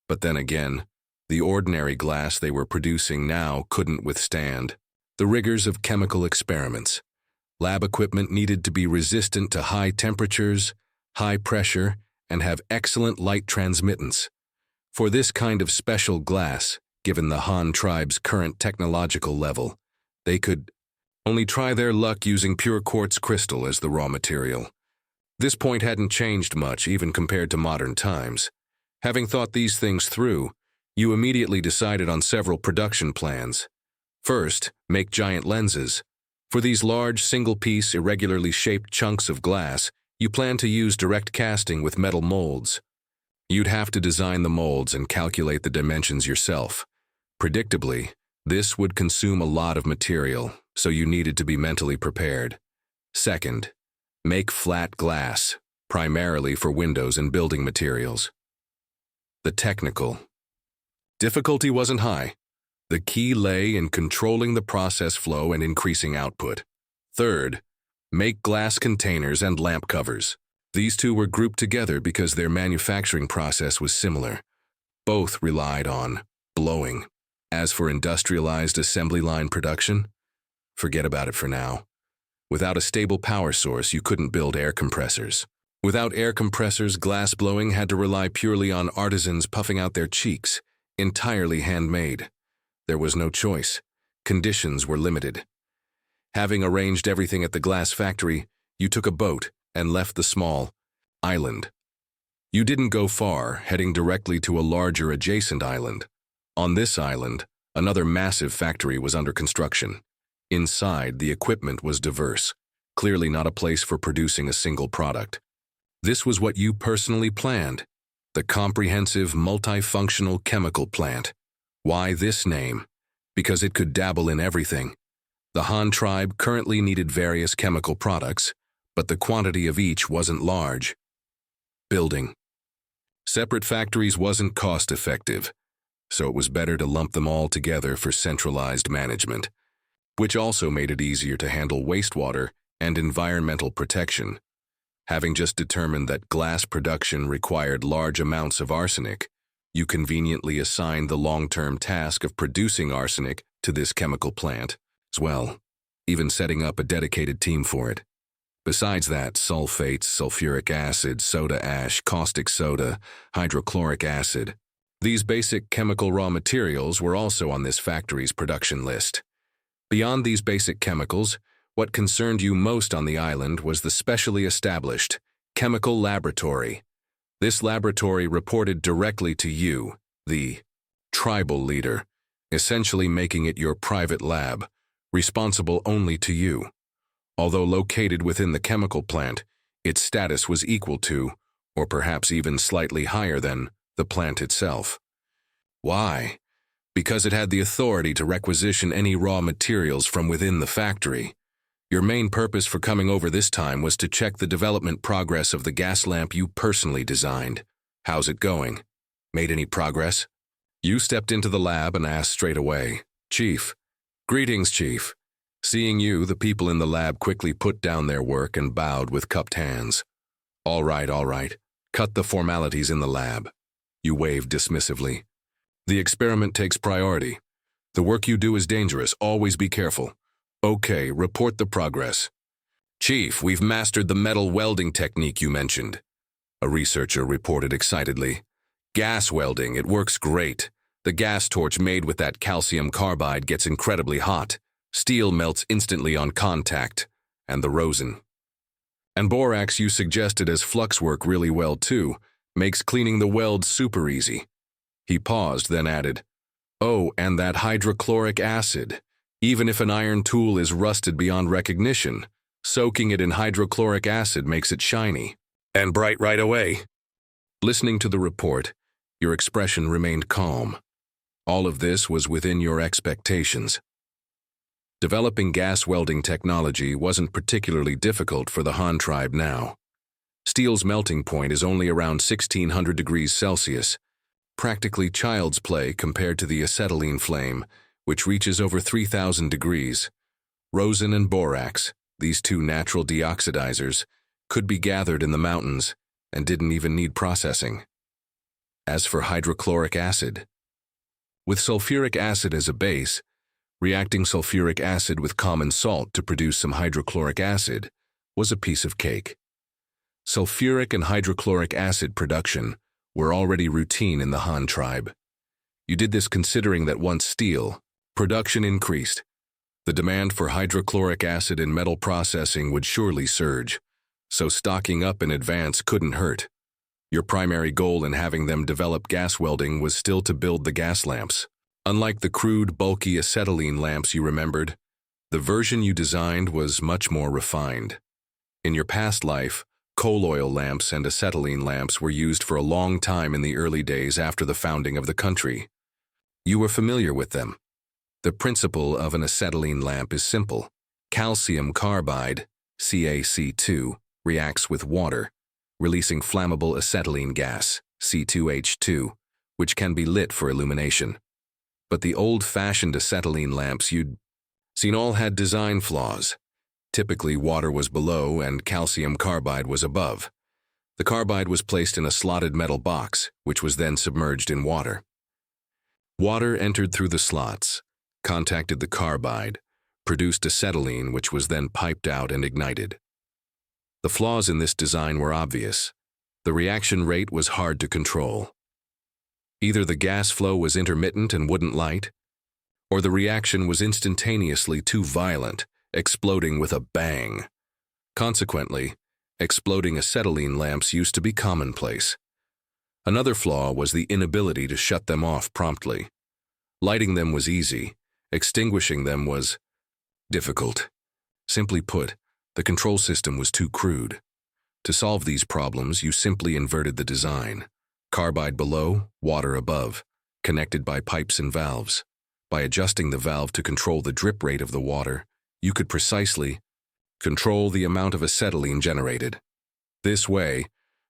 But then again, the ordinary glass they were producing now couldn't withstand the rigors of chemical experiments. Lab equipment needed to be resistant to high temperatures, high pressure, and have excellent light transmittance. For this kind of special glass, given the Han tribe's current technological level, they could only try their luck using pure quartz crystal as the raw material. This point hadn't changed much even compared to modern times. Having thought these things through, you immediately decided on several production plans. First, make giant lenses. For these large, single-piece, irregularly shaped chunks of glass, you plan to use direct casting with metal molds. You'd have to design the molds and calculate the dimensions yourself. Predictably, this would consume a lot of material, so you needed to be mentally prepared. Second, make flat glass, primarily for windows and building materials. The technical difficulty wasn't high. The key lay in controlling the process flow and increasing output. Third, make glass containers and lamp covers. These two were grouped together because their manufacturing process was similar. Both relied on blowing. As for industrialized assembly line production, forget about it for now. Without a stable power source, you couldn't build air compressors. Without air compressors, glass blowing had to rely purely on artisans puffing out their cheeks, entirely handmade. There was no choice. Conditions were limited. Having arranged everything at the glass factory, you took a boat and left the small island. You didn't go far, heading directly to a larger adjacent island. On this island, another massive factory was under construction. Inside, the equipment was diverse, clearly not a place for producing a single product. This was what you personally planned, the comprehensive, multifunctional chemical plant. Why this name? Because it could dabble in everything. The Han tribe currently needed various chemical products, but the quantity of each wasn't large. Building. Separate factories wasn't cost-effective, so it was better to lump them all together for centralized management, which also made it easier to handle wastewater and environmental protection. Having just determined that glass production required large amounts of arsenic, you conveniently assigned the long-term task of producing arsenic to this chemical plant as well, even setting up a dedicated team for it. Besides that, sulfates, sulfuric acid, soda ash, caustic soda, hydrochloric acid. These basic chemical raw materials were also on this factory's production list. Beyond these basic chemicals, what concerned you most on the island was the specially established chemical laboratory. This laboratory reported directly to you, the tribal leader, essentially making it your private lab, responsible only to you. Although located within the chemical plant, its status was equal to, or perhaps even slightly higher than, the plant itself. Why? Because it had the authority to requisition any raw materials from within the factory. Your main purpose for coming over this time was to check the development progress of the gas lamp you personally designed. How's it going? Made any progress? You stepped into the lab and asked straight away, "Chief." "Greetings, Chief." Seeing you, the people in the lab quickly put down their work and bowed with cupped hands. All right. Cut the formalities in the lab." You waved dismissively. "The experiment takes priority. The work you do is dangerous. Always be careful." "Okay, report the progress." "Chief, we've mastered the metal welding technique you mentioned," a researcher reported excitedly. "Gas welding, it works great. The gas torch made with that calcium carbide gets incredibly hot. Steel melts instantly on contact, and the rosin. And borax you suggested as flux work really well too, makes cleaning the weld super easy." He paused, then added, "Oh, and that hydrochloric acid. Even if an iron tool is rusted beyond recognition, soaking it in hydrochloric acid makes it shiny. And bright right away." Listening to the report, your expression remained calm. All of this was within your expectations. Developing gas welding technology wasn't particularly difficult for the Han tribe now. Steel's melting point is only around 1600 degrees Celsius, practically child's play compared to the acetylene flame, which reaches over 3000 degrees. Rosin and borax, these two natural deoxidizers, could be gathered in the mountains and didn't even need processing. As for hydrochloric acid, with sulfuric acid as a base, reacting sulfuric acid with common salt to produce some hydrochloric acid was a piece of cake. Sulfuric and hydrochloric acid production were already routine in the Han tribe. You did this considering that once steel production increased, the demand for hydrochloric acid in metal processing would surely surge, so stocking up in advance couldn't hurt. Your primary goal in having them develop gas welding was still to build the gas lamps. Unlike the crude, bulky acetylene lamps you remembered, the version you designed was much more refined. In your past life, coal oil lamps and acetylene lamps were used for a long time in the early days after the founding of the country. You were familiar with them. The principle of an acetylene lamp is simple. Calcium carbide, CaC2, reacts with water, releasing flammable acetylene gas, C2H2, which can be lit for illumination. But the old-fashioned acetylene lamps you'd seen all had design flaws. Typically, water was below and calcium carbide was above. The carbide was placed in a slotted metal box, which was then submerged in water. Water entered through the slots, contacted the carbide, produced acetylene, which was then piped out and ignited. The flaws in this design were obvious. The reaction rate was hard to control. Either the gas flow was intermittent and wouldn't light, or the reaction was instantaneously too violent, exploding with a bang. Consequently, exploding acetylene lamps used to be commonplace. Another flaw was the inability to shut them off promptly. Lighting them was easy, extinguishing them was difficult. Simply put, the control system was too crude. To solve these problems, you simply inverted the design. Carbide below, water above, connected by pipes and valves. By adjusting the valve to control the drip rate of the water, you could precisely control the amount of acetylene generated. This way,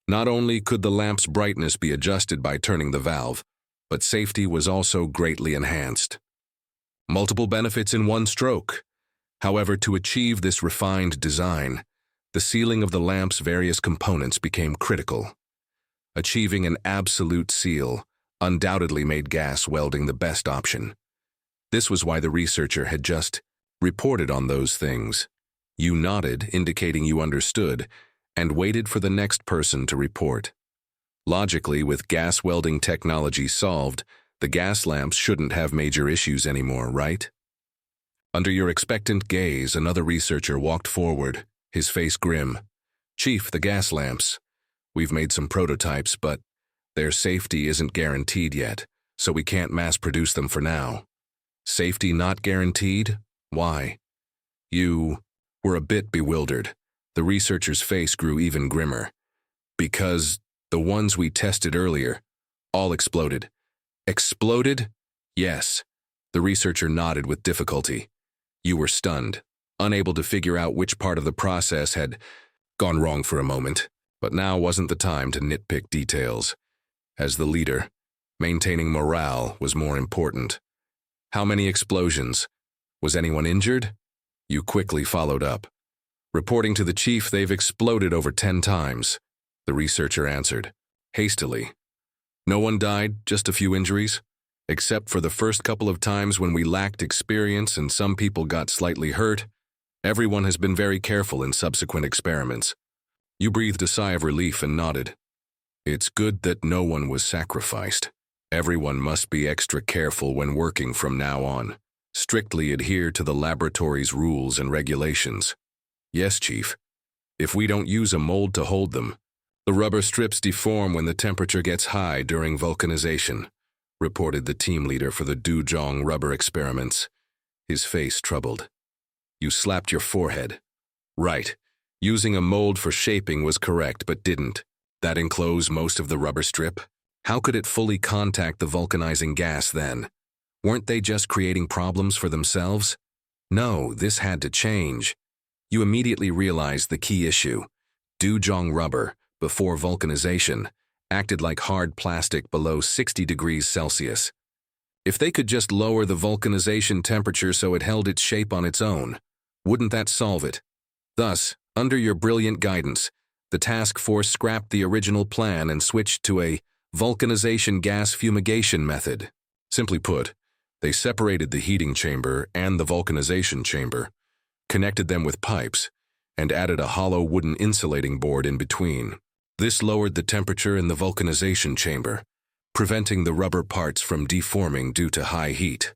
not only could the lamp's brightness be adjusted by turning the valve, but safety was also greatly enhanced. Multiple benefits in one stroke. However, to achieve this refined design, the sealing of the lamp's various components became critical. Achieving an absolute seal undoubtedly made gas welding the best option. This was why the researcher had just reported on those things. You nodded, indicating you understood, and waited for the next person to report. Logically, with gas welding technology solved, the gas lamps shouldn't have major issues anymore, right? Under your expectant gaze, another researcher walked forward, his face grim. "Chief, the gas lamps. We've made some prototypes, but their safety isn't guaranteed yet, so we can't mass-produce them for now." "Safety not guaranteed? Why?" You were a bit bewildered. The researcher's face grew even grimmer. "Because the ones we tested earlier all exploded." "Exploded?" "Yes." The researcher nodded with difficulty. You were stunned, unable to figure out which part of the process had gone wrong for a moment. But now wasn't the time to nitpick details. As the leader, maintaining morale was more important. "How many explosions? Was anyone injured?" You quickly followed up. "Reporting to the chief, they've exploded over 10 times. The researcher answered, hastily. "No one died, just a few injuries? Except for the first couple of times when we lacked experience and some people got slightly hurt, everyone has been very careful in subsequent experiments." You breathed a sigh of relief and nodded. "It's good that no one was sacrificed. Everyone must be extra careful when working from now on. Strictly adhere to the laboratory's rules and regulations." "Yes, Chief. If we don't use a mold to hold them, the rubber strips deform when the temperature gets high during vulcanization," reported the team leader for the Zhong rubber experiments, his face troubled. You slapped your forehead. "Right. Using a mold for shaping was correct, but didn't that enclose most of the rubber strip? How could it fully contact the vulcanizing gas then? Weren't they just creating problems for themselves? No, this had to change." You immediately realized the key issue. Zhong rubber, before vulcanization, acted like hard plastic below 60 degrees Celsius. If they could just lower the vulcanization temperature so it held its shape on its own, wouldn't that solve it? Thus, under your brilliant guidance, the task force scrapped the original plan and switched to a vulcanization gas fumigation method. Simply put, they separated the heating chamber and the vulcanization chamber, connected them with pipes, and added a hollow wooden insulating board in between. This lowered the temperature in the vulcanization chamber, preventing the rubber parts from deforming due to high heat.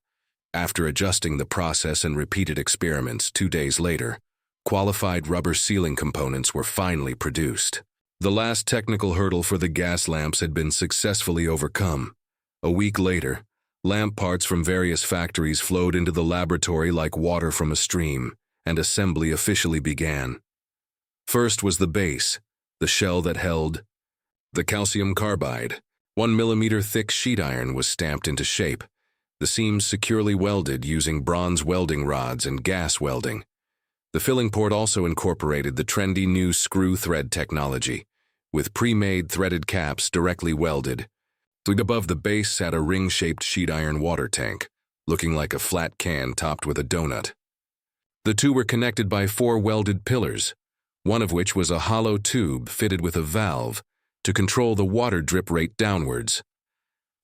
After adjusting the process and repeated experiments 2 days later, qualified rubber sealing components were finally produced. The last technical hurdle for the gas lamps had been successfully overcome. A week later, lamp parts from various factories flowed into the laboratory like water from a stream, and assembly officially began. First was the base, the shell that held the calcium carbide. 1 millimeter thick sheet iron was stamped into shape, the seams securely welded using bronze welding rods and gas welding. The filling port also incorporated the trendy new screw thread technology, with pre-made threaded caps directly welded. Above the base sat a ring-shaped sheet iron water tank, looking like a flat can topped with a donut. The two were connected by 4 welded pillars, one of which was a hollow tube fitted with a valve to control the water drip rate downwards.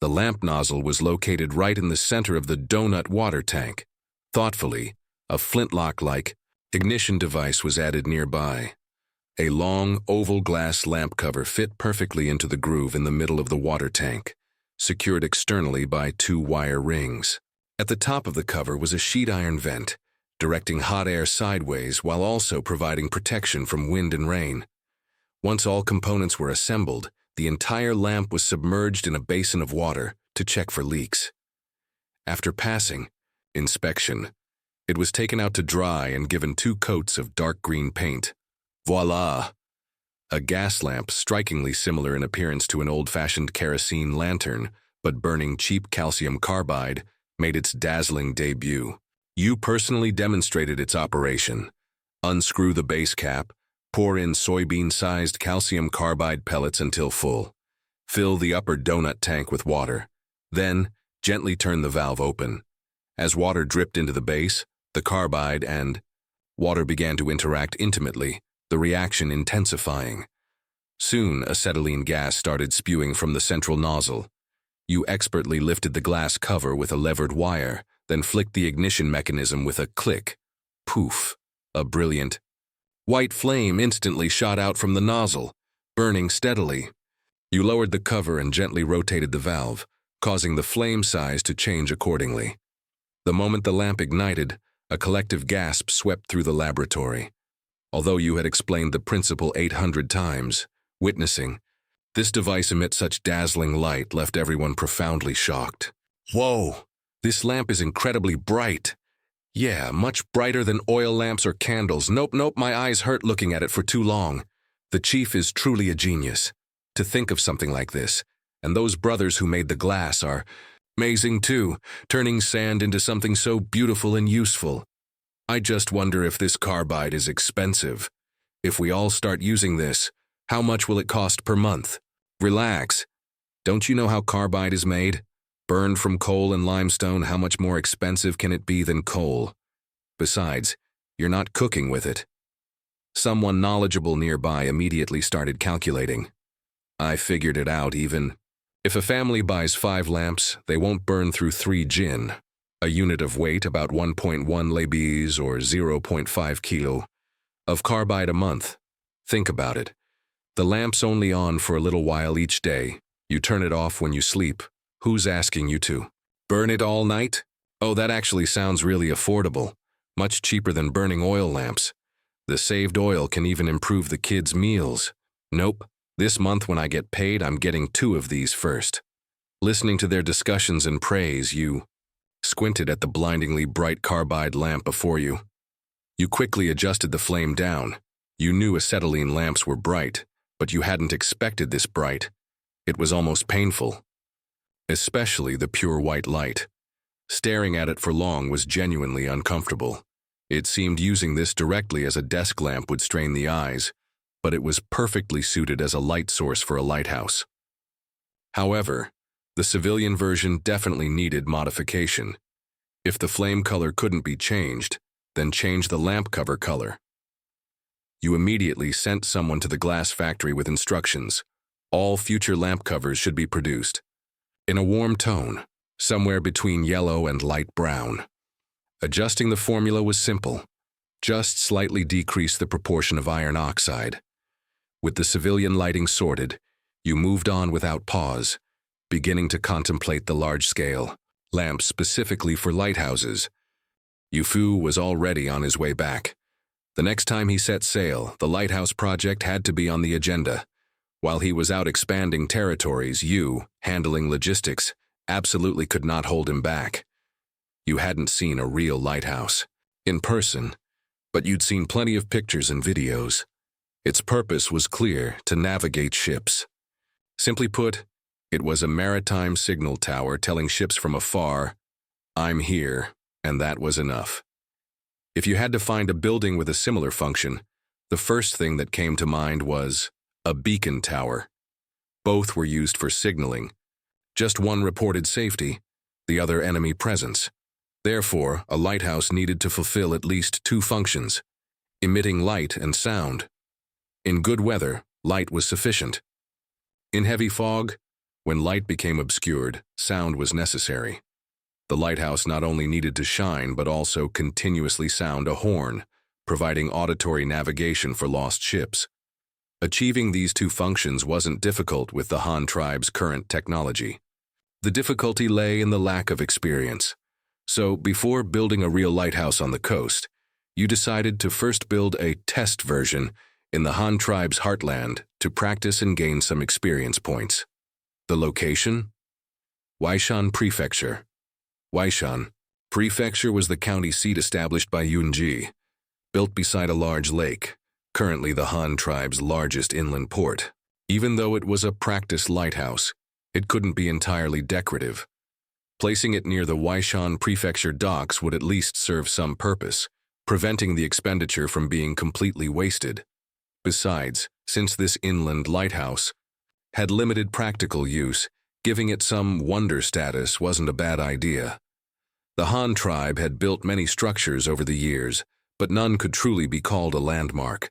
The lamp nozzle was located right in the center of the donut water tank. Thoughtfully, a flintlock-like ignition device was added nearby. A long, oval glass lamp cover fit perfectly into the groove in the middle of the water tank, secured externally by 2 wire rings. At the top of the cover was a sheet iron vent, directing hot air sideways while also providing protection from wind and rain. Once all components were assembled, the entire lamp was submerged in a basin of water to check for leaks. After passing inspection, it was taken out to dry and given 2 coats of dark green paint. Voila! A gas lamp strikingly similar in appearance to an old-fashioned kerosene lantern, but burning cheap calcium carbide, made its dazzling debut. You personally demonstrated its operation. Unscrew the base cap, pour in soybean-sized calcium carbide pellets until full. Fill the upper donut tank with water. Then, gently turn the valve open. As water dripped into the base, the carbide and water began to interact intimately, the reaction intensifying. Soon, acetylene gas started spewing from the central nozzle. You expertly lifted the glass cover with a levered wire, then flicked the ignition mechanism with a click. Poof! A brilliant white flame instantly shot out from the nozzle, burning steadily. You lowered the cover and gently rotated the valve, causing the flame size to change accordingly. The moment the lamp ignited, a collective gasp swept through the laboratory. Although you had explained the principle 800 times, witnessing this device emit such dazzling light left everyone profoundly shocked. Whoa! This lamp is incredibly bright. Yeah, much brighter than oil lamps or candles. Nope, my eyes hurt looking at it for too long. The chief is truly a genius. To think of something like this, and those brothers who made the glass are amazing too, turning sand into something so beautiful and useful. I just wonder if this carbide is expensive. If we all start using this, how much will it cost per month? Relax. Don't you know how carbide is made? Burned from coal and limestone, how much more expensive can it be than coal? Besides, you're not cooking with it. Someone knowledgeable nearby immediately started calculating. I figured it out even. If a family buys 5 lamps, they won't burn through 3 gin, a unit of weight about 1.1 lebis or 0.5 kilo, of carbide a month. Think about it. The lamp's only on for a little while each day. You turn it off when you sleep. Who's asking you to? Burn it all night? Oh, that actually sounds really affordable. Much cheaper than burning oil lamps. The saved oil can even improve the kids' meals. Nope. This month when I get paid, I'm getting 2 of these first. Listening to their discussions and praise, you squinted at the blindingly bright carbide lamp before you. You quickly adjusted the flame down. You knew acetylene lamps were bright, but you hadn't expected this bright. It was almost painful. Especially the pure white light. Staring at it for long was genuinely uncomfortable. It seemed using this directly as a desk lamp would strain the eyes, but it was perfectly suited as a light source for a lighthouse. However, the civilian version definitely needed modification. If the flame color couldn't be changed, then change the lamp cover color. You immediately sent someone to the glass factory with instructions. All future lamp covers should be produced in a warm tone, somewhere between yellow and light brown. Adjusting the formula was simple. Just slightly decrease the proportion of iron oxide. With the civilian lighting sorted, you moved on without pause, beginning to contemplate the large-scale lamps specifically for lighthouses. Yufu was already on his way back. The next time he set sail, the lighthouse project had to be on the agenda. While he was out expanding territories, you, handling logistics, absolutely could not hold him back. You hadn't seen a real lighthouse in person, but you'd seen plenty of pictures and videos. Its purpose was clear: to navigate ships. Simply put, it was a maritime signal tower telling ships from afar, "I'm here," and that was enough. If you had to find a building with a similar function, the first thing that came to mind was a beacon tower. Both were used for signaling. Just one reported safety, the other enemy presence. Therefore, a lighthouse needed to fulfill at least 2 functions: emitting light and sound. In good weather, light was sufficient. In heavy fog, when light became obscured, sound was necessary. The lighthouse not only needed to shine but also continuously sound a horn, providing auditory navigation for lost ships. Achieving these two functions wasn't difficult with the Han tribe's current technology. The difficulty lay in the lack of experience. So, before building a real lighthouse on the coast, you decided to first build a test version in the Han tribe's heartland to practice and gain some experience points. The location? Weishan Prefecture. Weishan Prefecture was the county seat established by Yunji, built beside a large lake, currently the Han tribe's largest inland port. Even though it was a practice lighthouse, it couldn't be entirely decorative. Placing it near the Weishan Prefecture docks would at least serve some purpose, preventing the expenditure from being completely wasted. Besides, since this inland lighthouse had limited practical use, giving it some wonder status wasn't a bad idea. The Han tribe had built many structures over the years, but none could truly be called a landmark.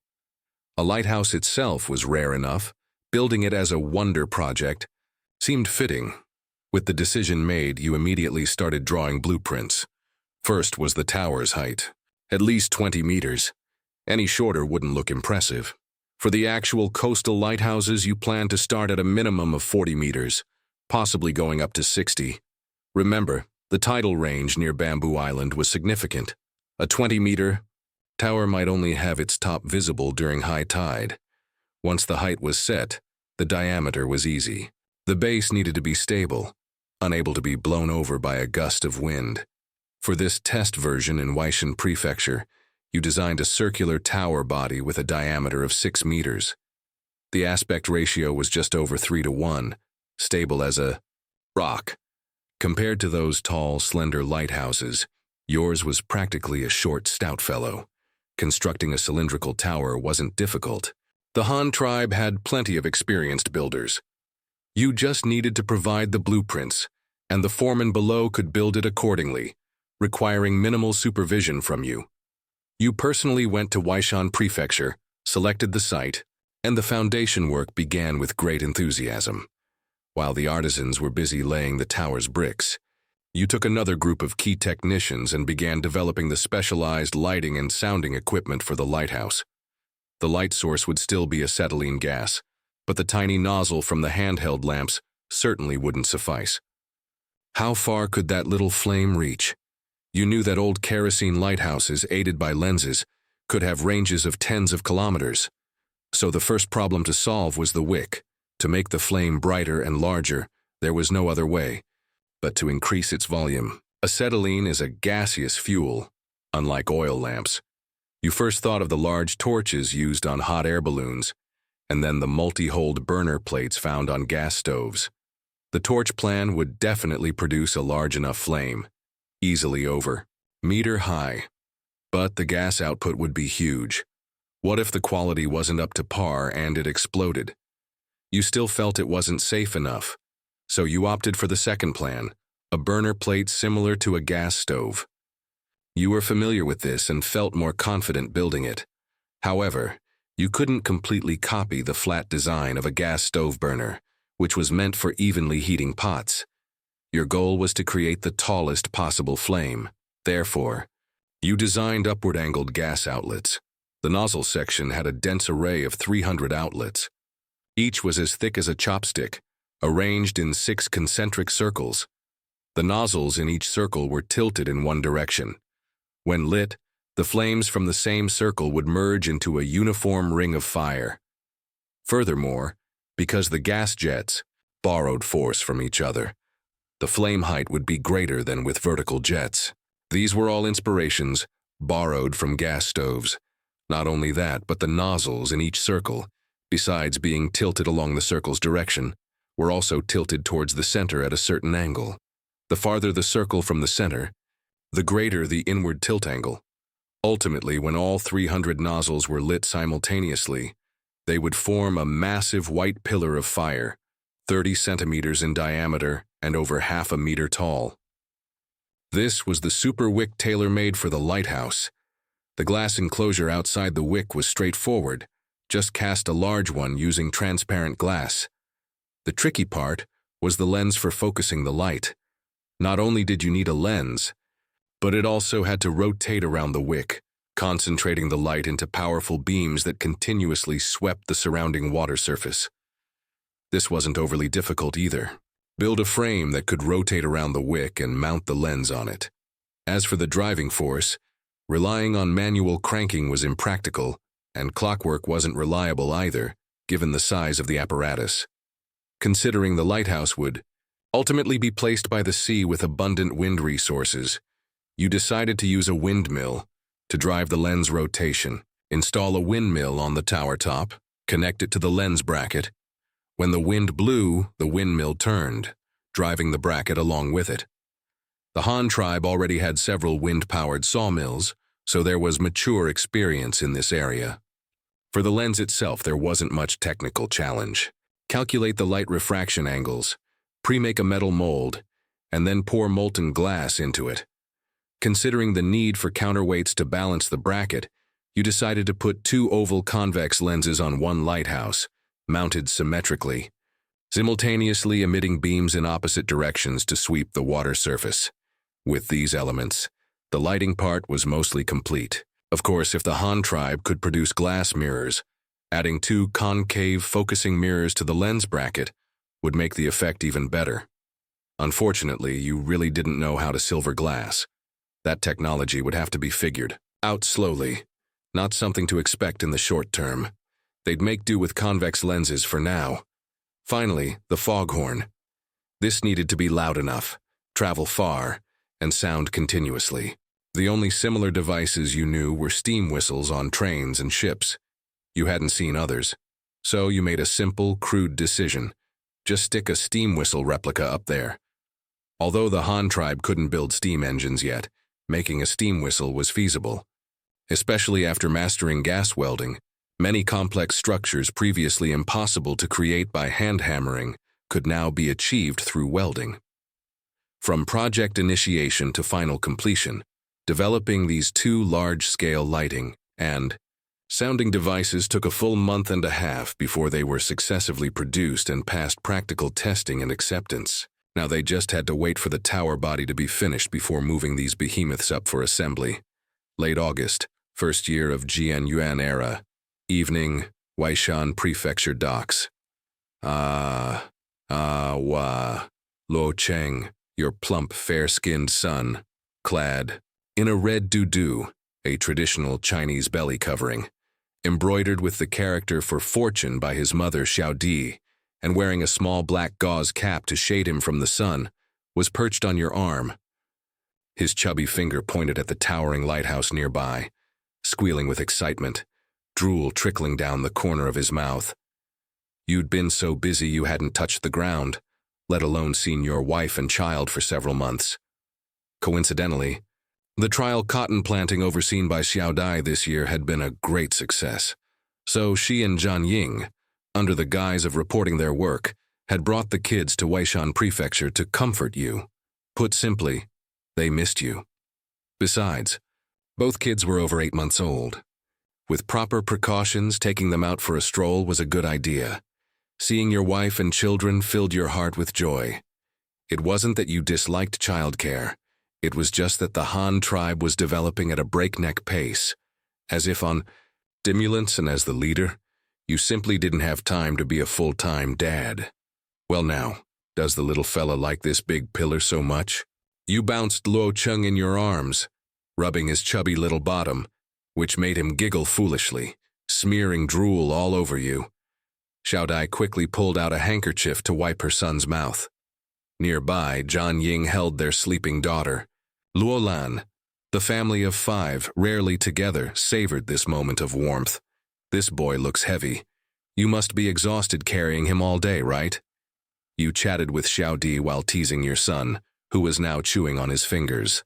A lighthouse itself was rare enough. Building it as a wonder project seemed fitting. With the decision made, you immediately started drawing blueprints. First was the tower's height, at least 20 meters. Any shorter wouldn't look impressive. For the actual coastal lighthouses, you planned to start at a minimum of 40 meters, possibly going up to 60. Remember, the tidal range near Bamboo Island was significant. A 20-meter tower might only have its top visible during high tide. Once the height was set, the diameter was easy. The base needed to be stable, unable to be blown over by a gust of wind. For this test version in Weishan Prefecture, you designed a circular tower body with a diameter of 6 meters. The aspect ratio was just over 3:1, stable as a rock. Compared to those tall, slender lighthouses, yours was practically a short, stout fellow. Constructing a cylindrical tower wasn't difficult. The Han tribe had plenty of experienced builders. You just needed to provide the blueprints, and the foreman below could build it accordingly, requiring minimal supervision from you. You personally went to Weishan Prefecture, selected the site, and the foundation work began with great enthusiasm. While the artisans were busy laying the tower's bricks, you took another group of key technicians and began developing the specialized lighting and sounding equipment for the lighthouse. The light source would still be acetylene gas, but the tiny nozzle from the handheld lamps certainly wouldn't suffice. How far could that little flame reach? You knew that old kerosene lighthouses, aided by lenses, could have ranges of tens of kilometers. So the first problem to solve was the wick. To make the flame brighter and larger, there was no other way but to increase its volume. Acetylene is a gaseous fuel, unlike oil lamps. You first thought of the large torches used on hot air balloons, and then the multi-holed burner plates found on gas stoves. The torch plan would definitely produce a large enough flame, easily over meter high, but the gas output would be huge. What if the quality wasn't up to par and it exploded? You still felt it wasn't safe enough, so you opted for the second plan, a burner plate similar to a gas stove. You were familiar with this and felt more confident building it. However, you couldn't completely copy the flat design of a gas stove burner, which was meant for evenly heating pots. Your goal was to create the tallest possible flame. Therefore, you designed upward-angled gas outlets. The nozzle section had a dense array of 300 outlets. Each was as thick as a chopstick, arranged in 6 concentric circles. The nozzles in each circle were tilted in one direction. When lit, the flames from the same circle would merge into a uniform ring of fire. Furthermore, because the gas jets borrowed force from each other, the flame height would be greater than with vertical jets. These were all inspirations borrowed from gas stoves. Not only that, but the nozzles in each circle, besides being tilted along the circle's direction, were also tilted towards the center at a certain angle. The farther the circle from the center, the greater the inward tilt angle. Ultimately, when all 300 nozzles were lit simultaneously, they would form a massive white pillar of fire, 30 centimeters in diameter and over half a meter tall. This was the super wick tailor-made for the lighthouse. The glass enclosure outside the wick was straightforward. Just cast a large one using transparent glass. The tricky part was the lens for focusing the light. Not only did you need a lens, but it also had to rotate around the wick, concentrating the light into powerful beams that continuously swept the surrounding water surface. This wasn't overly difficult either. Build a frame that could rotate around the wick and mount the lens on it. As for the driving force, relying on manual cranking was impractical, and clockwork wasn't reliable either, given the size of the apparatus. Considering the lighthouse would ultimately be placed by the sea with abundant wind resources, you decided to use a windmill to drive the lens rotation. Install a windmill on the tower top, connect it to the lens bracket. When the wind blew, the windmill turned, driving the bracket along with it. The Han tribe already had several wind-powered sawmills, so there was mature experience in this area. For the lens itself, there wasn't much technical challenge. Calculate the light refraction angles, pre-make a metal mold, and then pour molten glass into it. Considering the need for counterweights to balance the bracket, you decided to put 2 oval convex lenses on one lighthouse, mounted symmetrically, simultaneously emitting beams in opposite directions to sweep the water surface. With these elements, the lighting part was mostly complete. Of course, if the Han tribe could produce glass mirrors, adding 2 concave focusing mirrors to the lens bracket would make the effect even better. Unfortunately, you really didn't know how to silver glass. That technology would have to be figured out slowly, not something to expect in the short term. They'd make do with convex lenses for now. Finally, the foghorn. This needed to be loud enough, travel far, and sound continuously. The only similar devices you knew were steam whistles on trains and ships. You hadn't seen others, so you made a simple, crude decision. Just stick a steam whistle replica up there. Although the Han tribe couldn't build steam engines yet, making a steam whistle was feasible. Especially after mastering gas welding, many complex structures previously impossible to create by hand hammering could now be achieved through welding. From project initiation to final completion, developing these 2 large-scale lighting and sounding devices took a full month and a half before they were successively produced and passed practical testing and acceptance. Now they just had to wait for the tower body to be finished before moving these behemoths up for assembly. Late August, first year of Jian Yuan era. Evening, Weishan Prefecture docks. Luo Cheng, your plump, fair-skinned son, clad in a red doo-doo, a traditional Chinese belly covering, embroidered with the character for fortune by his mother Xiao Di, and wearing a small black gauze cap to shade him from the sun, was perched on your arm. His chubby finger pointed at the towering lighthouse nearby, squealing with excitement, drool trickling down the corner of his mouth. You'd been so busy you hadn't touched the ground, let alone seen your wife and child for several months. Coincidentally, the trial cotton planting overseen by Xiao Dai this year had been a great success, so she and Zhan Ying, under the guise of reporting their work, had brought the kids to Weishan Prefecture to comfort you. Put simply, they missed you. Besides, both kids were over 8 months old. With proper precautions, taking them out for a stroll was a good idea. Seeing your wife and children filled your heart with joy. It wasn't that you disliked childcare. It was just that the Han tribe was developing at a breakneck pace, as if on stimulants, and as the leader, you simply didn't have time to be a full-time dad. Well now, does the little fella like this big pillar so much? You bounced Luo Cheng in your arms, rubbing his chubby little bottom, which made him giggle foolishly, smearing drool all over you. Xiao Dai quickly pulled out a handkerchief to wipe her son's mouth. Nearby, Zhan Ying held their sleeping daughter. Luo Lan, the family of 5, rarely together, savored this moment of warmth. This boy looks heavy. You must be exhausted carrying him all day, right? You chatted with Xiao Di while teasing your son, who was now chewing on his fingers.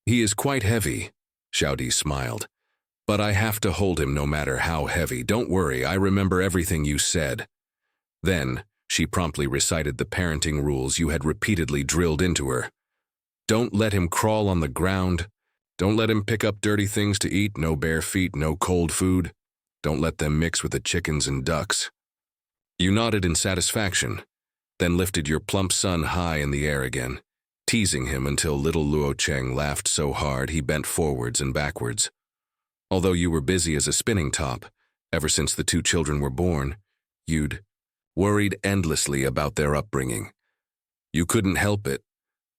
He is quite heavy, Xiao Di smiled. But I have to hold him no matter how heavy. Don't worry, I remember everything you said. Then, she promptly recited the parenting rules you had repeatedly drilled into her. Don't let him crawl on the ground. Don't let him pick up dirty things to eat, no bare feet, no cold food. Don't let them mix with the chickens and ducks. You nodded in satisfaction, then lifted your plump son high in the air again, teasing him until little Luo Cheng laughed so hard he bent forwards and backwards. Although you were busy as a spinning top, ever since the two children were born, you'd worried endlessly about their upbringing. You couldn't help it.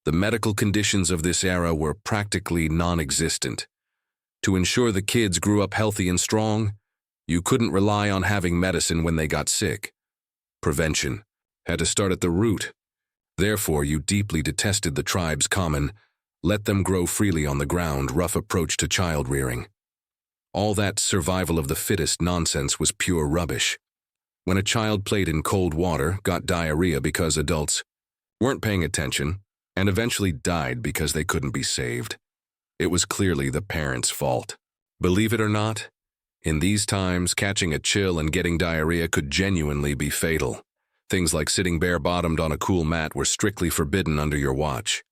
The medical conditions of this era were practically non-existent. To ensure the kids grew up healthy and strong, you couldn't rely on having medicine when they got sick. Prevention had to start at the root. Therefore, you deeply detested the tribe's common, let them grow freely on the ground, rough approach to child-rearing. All that survival of the fittest nonsense was pure rubbish. When a child played in cold water, got diarrhea because adults weren't paying attention, and eventually died because they couldn't be saved, it was clearly the parents' fault. Believe it or not, in these times, catching a chill and getting diarrhea could genuinely be fatal. Things like sitting bare-bottomed on a cool mat were strictly forbidden under your watch.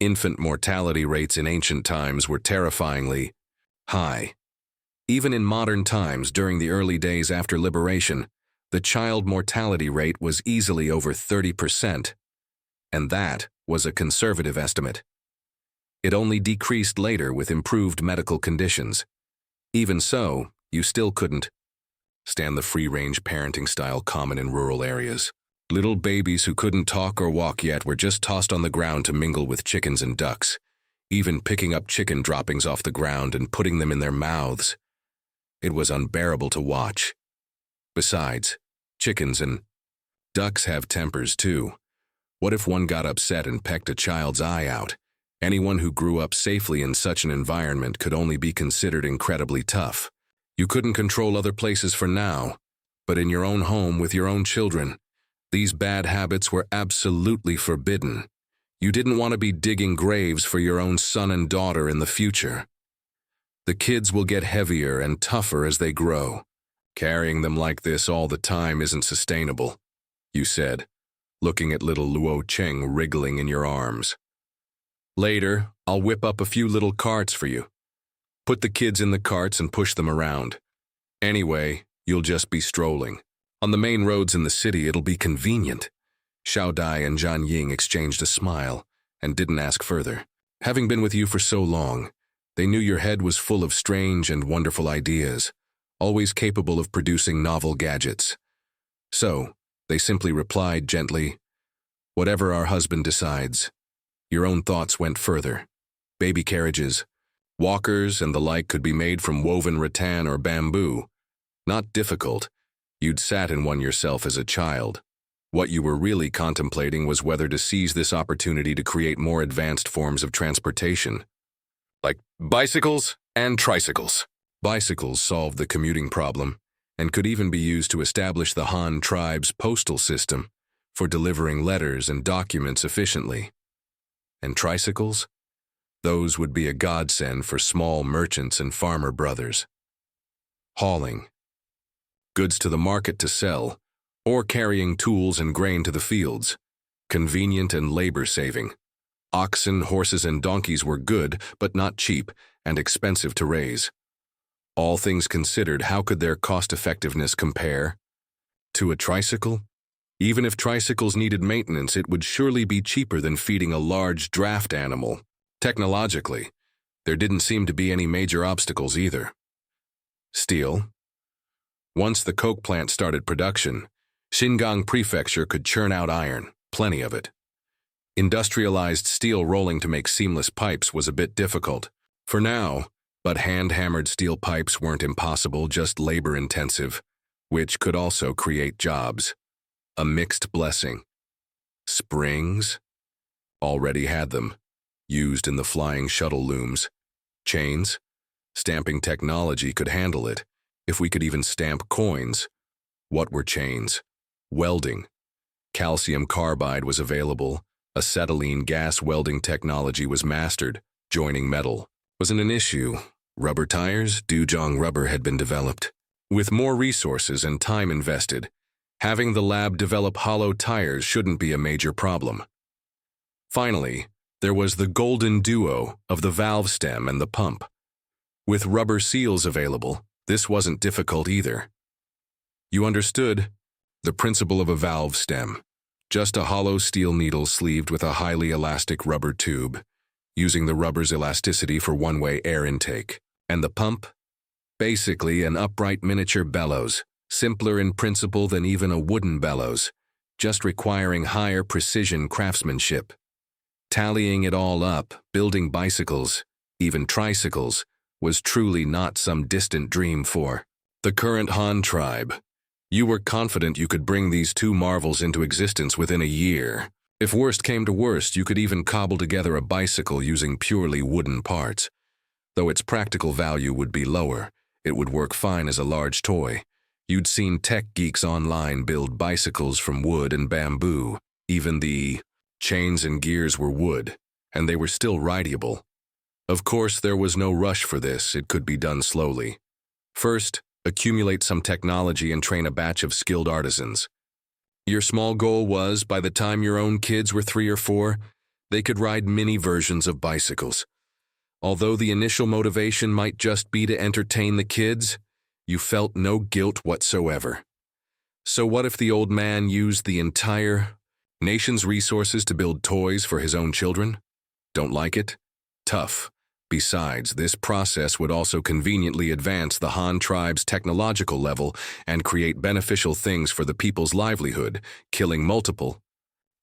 Infant mortality rates in ancient times were terrifyingly high. Even in modern times, during the early days after liberation, the child mortality rate was easily over 30%, and that was a conservative estimate. It only decreased later with improved medical conditions. Even so, you still couldn't stand the free-range parenting style common in rural areas. Little babies who couldn't talk or walk yet were just tossed on the ground to mingle with chickens and ducks, even picking up chicken droppings off the ground and putting them in their mouths. It was unbearable to watch. Besides, chickens and ducks have tempers too. What if one got upset and pecked a child's eye out? Anyone who grew up safely in such an environment could only be considered incredibly tough. You couldn't control other places for now, but in your own home with your own children, these bad habits were absolutely forbidden. You didn't want to be digging graves for your own son and daughter in the future. The kids will get heavier and tougher as they grow. Carrying them like this all the time isn't sustainable, you said, looking at little Luo Cheng wriggling in your arms. Later, I'll whip up a few little carts for you. Put the kids in the carts and push them around. Anyway, you'll just be strolling. On the main roads in the city, it'll be convenient. Xiao Dai and Zhan Ying exchanged a smile and didn't ask further. Having been with you for so long, they knew your head was full of strange and wonderful ideas, always capable of producing novel gadgets. So, they simply replied gently, "Whatever our husband decides." Your own thoughts went further. Baby carriages, walkers, and the like could be made from woven rattan or bamboo. Not difficult. You'd sat in one yourself as a child. What you were really contemplating was whether to seize this opportunity to create more advanced forms of transportation, like bicycles and tricycles. Bicycles solved the commuting problem and could even be used to establish the Han tribe's postal system for delivering letters and documents efficiently. And tricycles? Those would be a godsend for small merchants and farmer brothers. Hauling goods to the market to sell, or carrying tools and grain to the fields. Convenient and labor-saving. Oxen, horses, and donkeys were good, but not cheap, and expensive to raise. All things considered, how could their cost-effectiveness compare to a tricycle? Even if tricycles needed maintenance, it would surely be cheaper than feeding a large draft animal. Technologically, there didn't seem to be any major obstacles either. Steel. Once the coke plant started production, Xingang Prefecture could churn out iron, plenty of it. Industrialized steel rolling to make seamless pipes was a bit difficult. For now, but hand-hammered steel pipes weren't impossible, just labor-intensive, which could also create jobs. A mixed blessing. Springs? Already had them, used in the flying shuttle looms. Chains? Stamping technology could handle it, if we could even stamp coins. What were chains? Welding. Calcium carbide was available. Acetylene gas welding technology was mastered. Joining metal wasn't an issue. Rubber tires, Zhong rubber had been developed. With more resources and time invested, having the lab develop hollow tires shouldn't be a major problem. Finally, there was the golden duo of the valve stem and the pump. With rubber seals available, this wasn't difficult either. You understood the principle of a valve stem. Just a hollow steel needle sleeved with a highly elastic rubber tube, using the rubber's elasticity for one-way air intake. And the pump? Basically, an upright miniature bellows, simpler in principle than even a wooden bellows, just requiring higher precision craftsmanship. Tallying it all up, building bicycles, even tricycles, was truly not some distant dream for the current Han tribe. You were confident you could bring these two marvels into existence within a year. If worst came to worst, you could even cobble together a bicycle using purely wooden parts. Though its practical value would be lower, it would work fine as a large toy. You'd seen tech geeks online build bicycles from wood and bamboo. Even the chains and gears were wood, and they were still rideable. Of course, there was no rush for this. It could be done slowly. First, accumulate some technology and train a batch of skilled artisans. Your small goal was, by the time your own kids were 3 or 4, they could ride mini versions of bicycles. Although the initial motivation might just be to entertain the kids, you felt no guilt whatsoever. So what if the old man used the entire nation's resources to build toys for his own children? Don't like it? Tough. Besides, this process would also conveniently advance the Han tribe's technological level and create beneficial things for the people's livelihood, killing multiple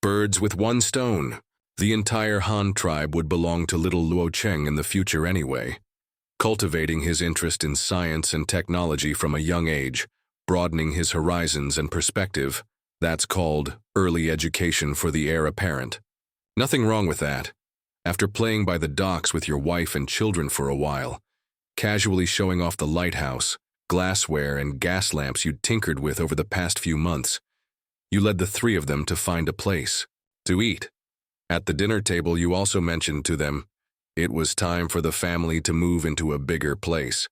birds with one stone. The entire Han tribe would belong to little Luo Cheng in the future anyway. Cultivating his interest in science and technology from a young age, broadening his horizons and perspective, that's called early education for the heir apparent. Nothing wrong with that. After playing by the docks with your wife and children for a while, casually showing off the lighthouse, glassware, and gas lamps you'd tinkered with over the past few months, you led the 3 of them to find a place to eat. At the dinner table, you also mentioned to them it was time for the family to move into a bigger place.